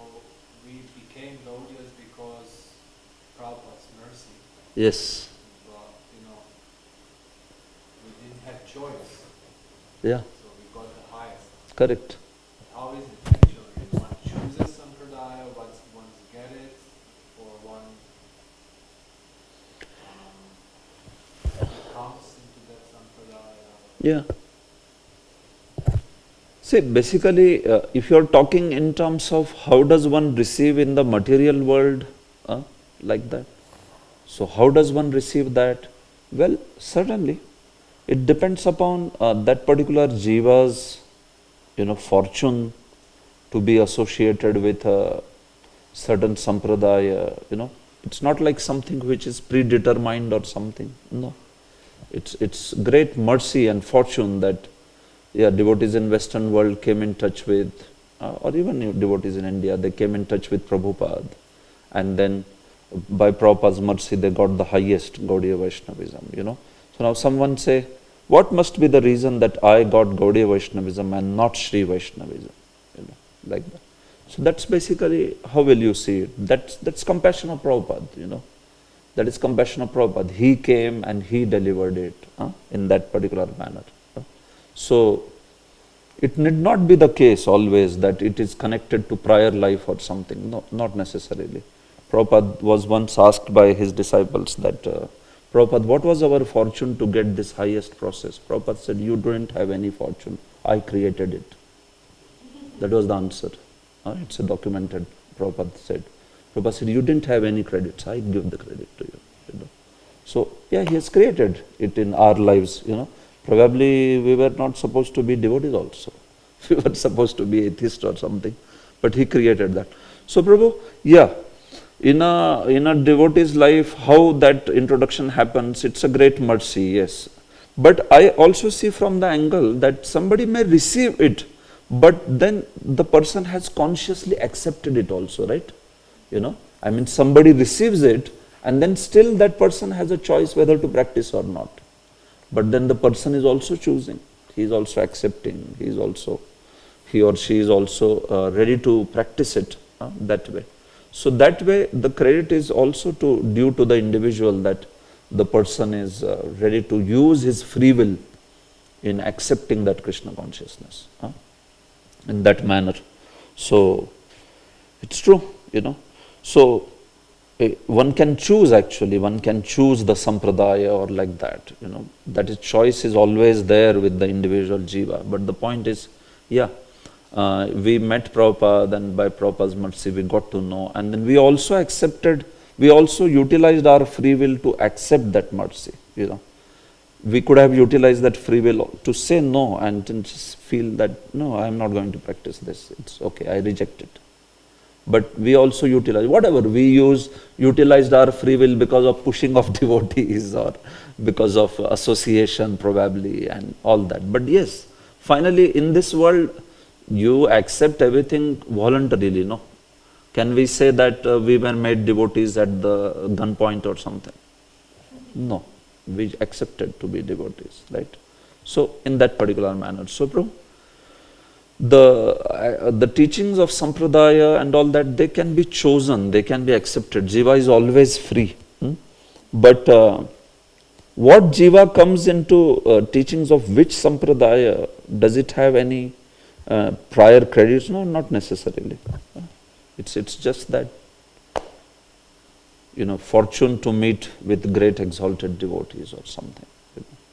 [SPEAKER 4] we became Gaudiyas because Prabhupada's mercy.
[SPEAKER 1] Yes.
[SPEAKER 4] But we didn't have choice.
[SPEAKER 1] Yeah.
[SPEAKER 4] So we got the highest.
[SPEAKER 1] Correct.
[SPEAKER 4] How is it actually? One chooses Sampradaya, one get it, or one comes into that Sampradaya?
[SPEAKER 1] Yeah. See, basically, if you are talking in terms of how does one receive in the material world, like that. So, how does one receive that? Well, certainly, it depends upon that particular jiva's, fortune to be associated with a certain sampradaya. It's not like something which is predetermined or something. No, it's great mercy and fortune that. Yeah, devotees in Western world came in touch with, or even devotees in India, they came in touch with Prabhupada. And then by Prabhupada's mercy, they got the highest Gaudiya Vaishnavism, So now someone say, what must be the reason that I got Gaudiya Vaishnavism and not Sri Vaishnavism? Like that. So that's basically, how will you see it? That's compassion of Prabhupada, That is compassion of Prabhupada. He came and he delivered it in that particular manner. So, it need not be the case always that it is connected to prior life or something. No, not necessarily. Prabhupada was once asked by his disciples that, Prabhupada, what was our fortune to get this highest process? Prabhupada said, you didn't have any fortune. I created it. That was the answer. It's a documented, Prabhupada said. Prabhupada said, you didn't have any credits. I give the credit to you. So, yeah, he has created it in our lives, Probably we were not supposed to be devotees also. We were supposed to be atheists or something. But he created that. So Prabhu, yeah, in a devotee's life, how that introduction happens, it's a great mercy, yes. But I also see from the angle that somebody may receive it, but then the person has consciously accepted it also, right? Somebody receives it, and then still that person has a choice whether to practice or not. But then the person is also choosing, he is also accepting, he or she is also ready to practice it that way. So that way the credit is also due to the individual, that the person is ready to use his free will in accepting that Krishna consciousness in that manner. So it's true, So one can choose actually, one can choose the sampradaya or like that, that is choice is always there with the individual jiva. But the point is, we met Prabhupada, and by Prabhupada's mercy we got to know, and then we also accepted, we also utilized our free will to accept that mercy, We could have utilized that free will to say no and just feel that, no, I am not going to practice this, it's okay, I reject it. But we also utilize, whatever, we utilized our free will because of pushing of devotees or because of association probably and all that. But yes, finally in this world, you accept everything voluntarily, no? Can we say that we were made devotees at the gunpoint or something? No, we accepted to be devotees, right? So in that particular manner. So, Prabhu, the teachings of sampradaya and all that, they can be chosen, they can be accepted. Jiva is always free. But what jiva comes into teachings of which sampradaya, does it have any prior credits? No, not necessarily. It's just that, fortune to meet with great exalted devotees or something,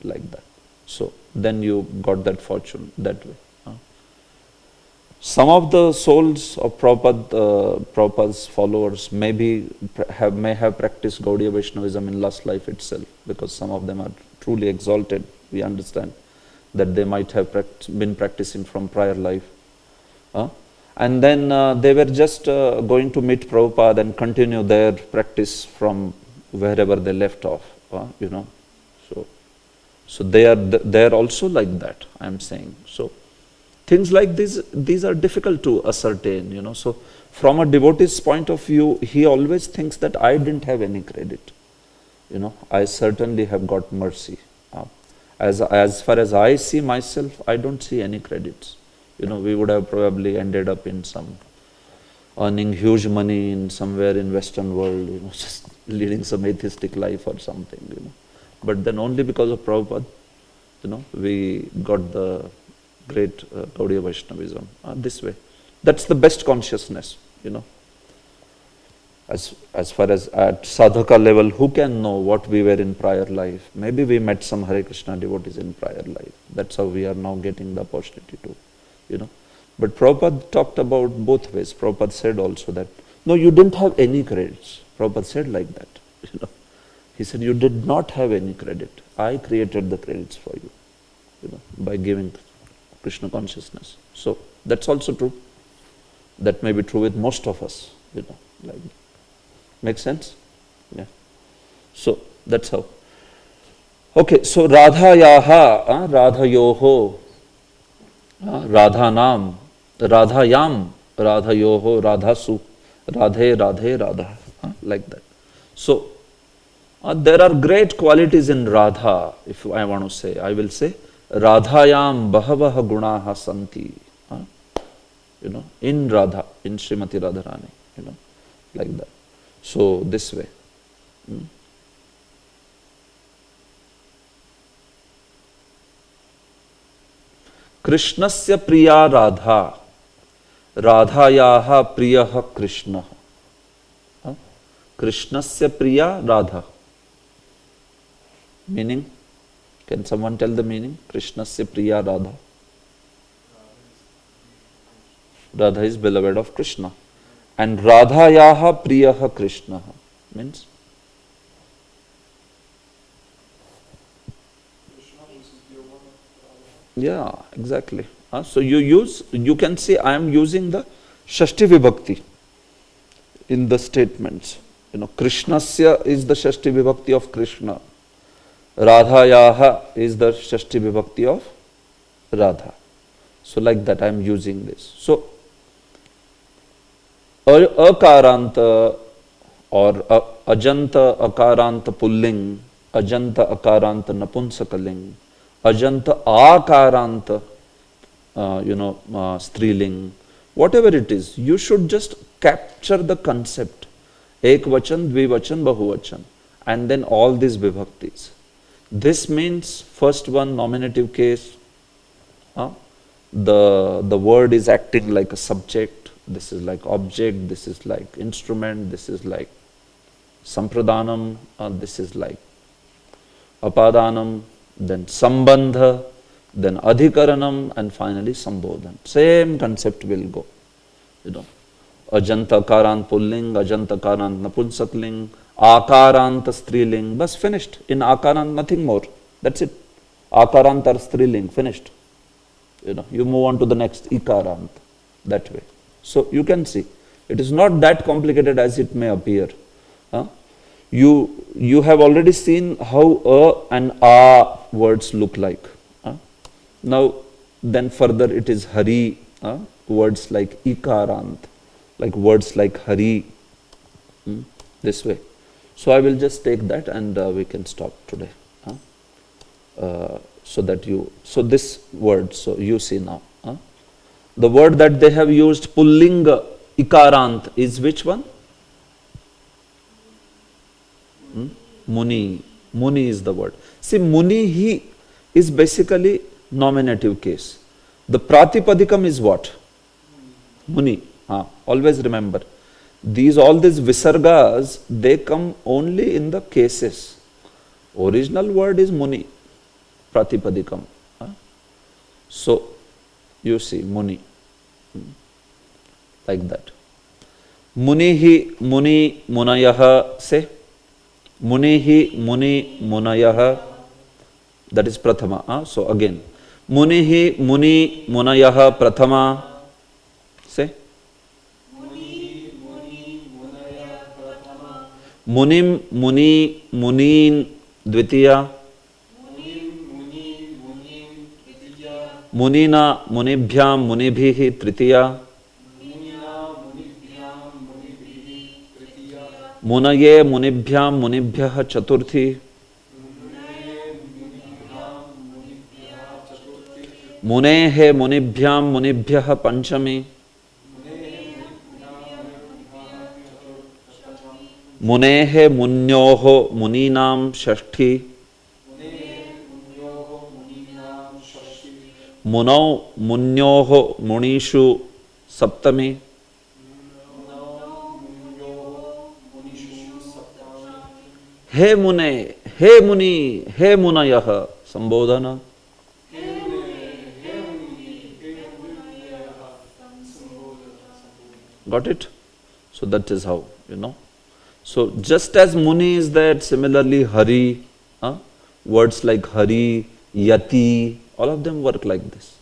[SPEAKER 1] like that. So then you got that fortune that way. Some of the souls of Prabhupada's followers may have practiced Gaudiya Vaishnavism in last life itself, because some of them are truly exalted. We understand that they might have been practicing from prior life. And then they were just going to meet Prabhupada and continue their practice from wherever they left off, So they are also like that, I am saying. So things like these are difficult to ascertain, So from a devotee's point of view, he always thinks that I didn't have any credit. I certainly have got mercy. As far as I see myself, I don't see any credits. We would have probably ended up in earning huge money in somewhere in Western world, just leading some atheistic life or something, But then only because of Prabhupada, we got the great Gaudiya Vaishnavism this way. That's the best consciousness, As far as at sadhaka level, who can know what we were in prior life? Maybe we met some Hare Krishna devotees in prior life. That's how we are now getting the opportunity to, But Prabhupada talked about both ways. Prabhupada said also that, no, you didn't have any credits. Prabhupada said like that, He said, you did not have any credit. I created the credits for you, by giving Krishna consciousness. So that's also true. That may be true with most of us, like that. Make sense? Yeah. So that's how. Okay, so Radhayaha, Radhayoho, Radhanam, Radhayam, Radhayoho, Radhasu, Radhe, Radhe, Radha, like that. So there are great qualities in Radha, if I want to say. I will say, Radhayam bahavaha gunaha santi. In Radha, in Srimati Radharani, like that. So this way. Krishnasya priya Radha, Radhayaha priyaha Krishna. Krishnasya priya Radha. Meaning? Can someone tell the meaning? Krishnasya priya Radha. Radha is beloved of Krishna. And Radhayaha priyaha Krishna means? Yeah, exactly. So you can see I am using the Shashti Vibhakti in the statements. Krishnasya is the Shashti Vibhakti of Krishna. Radhayaha is the Shashti Vibhakti of Radha. So like that I am using this. So Akaranta or Ajanta Akaranta Pulling, Ajanta Akaranta Napunsakaling, Ajanta Akaranta Striling, whatever it is, you should just capture the concept. Ekvachan, Dvivachan, Bahuvachan, and then all these vibhaktis. This means first one, nominative case, the word is acting like a subject, this is like object, this is like instrument, this is like Sampradanam, this is like apadanam, then sambandha, then adhikaranam, and finally sambodhan. Same concept will go, you know. Ajanta karant pulling, ajanta karant napunsakling, akarant striling, bas finished. In akarant nothing more. That's it. Akarant or striling, finished. You know, you move on to the next ikarant, that way. So you can see, it is not that complicated as it may appear. You have already seen how a and a words look like. Now, then further it is hari, words like ikarant, like words like hari, this way. So I will just take that and we can stop today. So this word, so you see now. The word that they have used, pullinga, ikarant, is which one? Muni. Muni is the word. See, muni, he is basically nominative case. The pratipadikam is what? Muni. Always remember. All these visargas, they come only in the cases. Original word is muni, pratipadikam. So, you see, muni. Like that. Munihi, muni, munayaha, say. Munihi, muni, munayaha. That is prathama. So again. Munihi, muni, munayaha, prathama. Say.
[SPEAKER 3] Muni, muni, munaya, prathama.
[SPEAKER 1] Munim, muni, munin, dvitiya.
[SPEAKER 3] Munim, muni, munin, dvitiya.
[SPEAKER 1] Munina, munibhyam, munibhihi, tritiya.
[SPEAKER 3] Munina, munibhyam, munibhihi, tritiya.
[SPEAKER 1] Munaye, munibhyam, munibhyah, chaturthi. Munehe, munibhyam, munibhyah, panchami. Munehe, munyoho, muninam, shashthi. Munau, munyoho, munishu, saptami. He mune, he muni, he munayah, sambodhana. Got it? So that is how, you know. So just as muni is that, similarly hari, words like hari, yati, all of them work like this.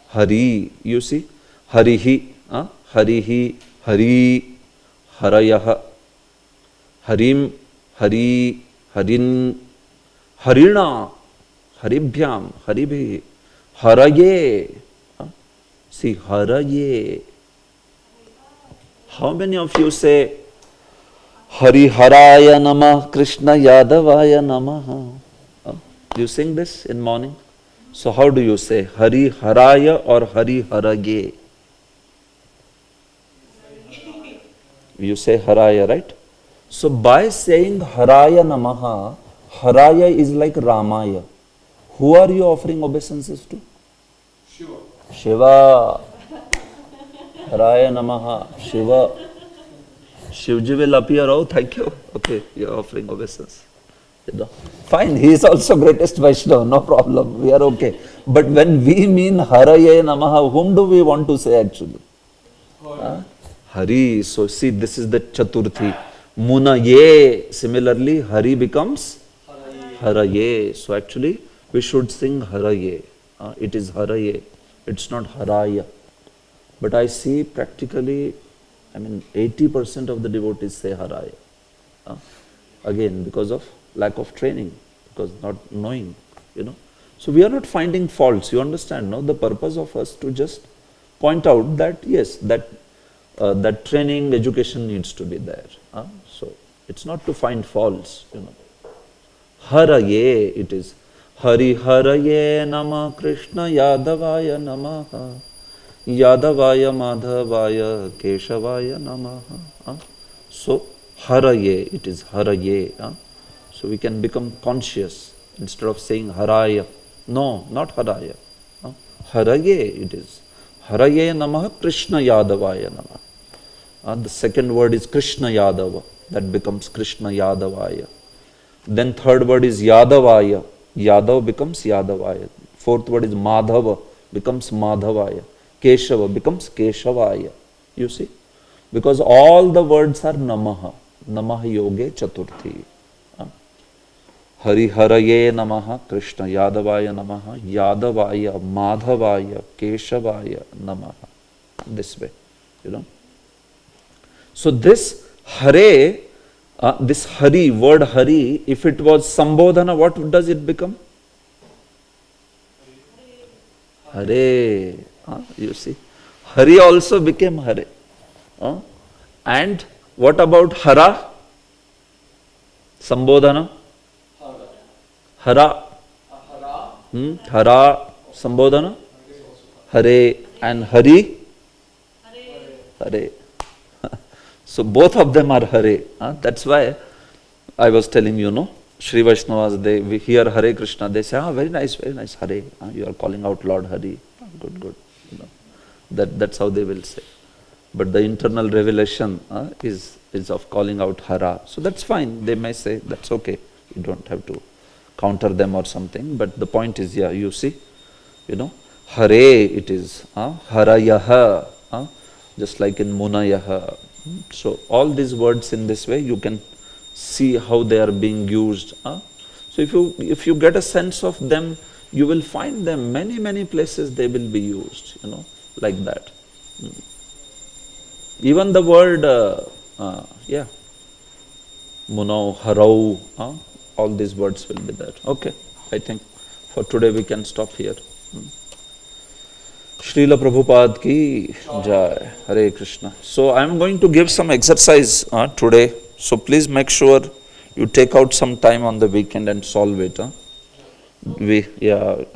[SPEAKER 1] Hari, you see, harihi, harihi, hari, harayah, harim, hari, harin, harina, haribhyam, haribhi, haraye. See, haraye. How many of you say Hari Haraya Namah, Krishna Yadavaya Namah? Do you sing this in morning? So how do you say? Hari Haraya or Hari Harage? You say Haraya, right? So by saying Haraya Namaha, Haraya is like Ramaya. Who are you offering obeisances to?
[SPEAKER 3] Shiva.
[SPEAKER 1] Shiva. Haraya Namaha, Shiva. Shivji will appear, oh thank you. Okay, you are offering obeisance. You know. Fine, he is also greatest Vaishnava, no problem, we are okay. But when we mean Haraya Namaha, whom do we want to say actually? Hari. So see, this is the Chaturthi. Munaye. Similarly, Hari becomes Haraye. So actually, we should sing Haraye. It is Haraye. It's not Haraya. But I see practically, 80% of the devotees say Haraya. Again, because of lack of training, because not knowing, you know. So we are not finding faults, you understand, no? The purpose of us to just point out that, yes, that training, education needs to be there. So it's not to find faults, you know. Haraye, it is. Hari Haraye Nama Krishna Yadavaya Namaha. Yadavaya Madhavaya Keshavaya Namaha. So Haraye, it is Haraye. So we can become conscious instead of saying Haraya. No, not Haraya. Haraye it is. Haraye Namaha Krishna Yadavaya Namaha. The second word is Krishna Yadava. that becomes Krishna Yadavaya. Then third word is Yadavaya, Yadav becomes Yadavaya. Fourth word is Madhava, becomes Madhavaya. Keshava becomes Keshavaya. You see? Because all the words are Namaha. Namaha Yoge Chaturthi. Hari Haraye Namaha, Krishna Yadavaya Namaha, Yadavaya, Madhavaya, Keshavaya Namaha. This way, you know. So this Hare, this Hari, word Hari, if it was Sambodhana, what does it become? Hare. You see, Hari also became Hare. And what about Hara? Sambodhana? Hara. Hara, Sambodhana? Hare. And Hari? Hare. So both of them are Hare. That's why I was telling you, no, Sri Vaishnavas, we hear Hare Krishna, they say, very nice, Hare. You are calling out Lord Hari. Good. You know, that's how they will say. But the internal revelation is of calling out Hara. So that's fine. They may say, that's okay. You don't have to counter them or something. But the point is, yeah, you see, you know, Hare it is. Harayaha. Just like in Munayaha. So all these words in this way, you can see how they are being used. So if you get a sense of them, you will find them many places they will be used, you know, like that. Even the word, Munau, Harau, all these words will be there. Okay, I think for today we can stop here. Srila Prabhupada ki Jai. Hare Krishna. So I am going to give some exercise today. So please make sure you take out some time on the weekend and solve it.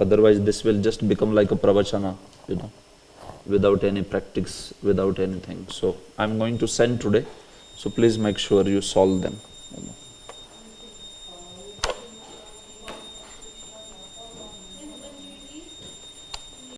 [SPEAKER 1] Otherwise this will just become like a pravachana, you know, without any practice, without anything. So I am going to send today. So please make sure you solve them.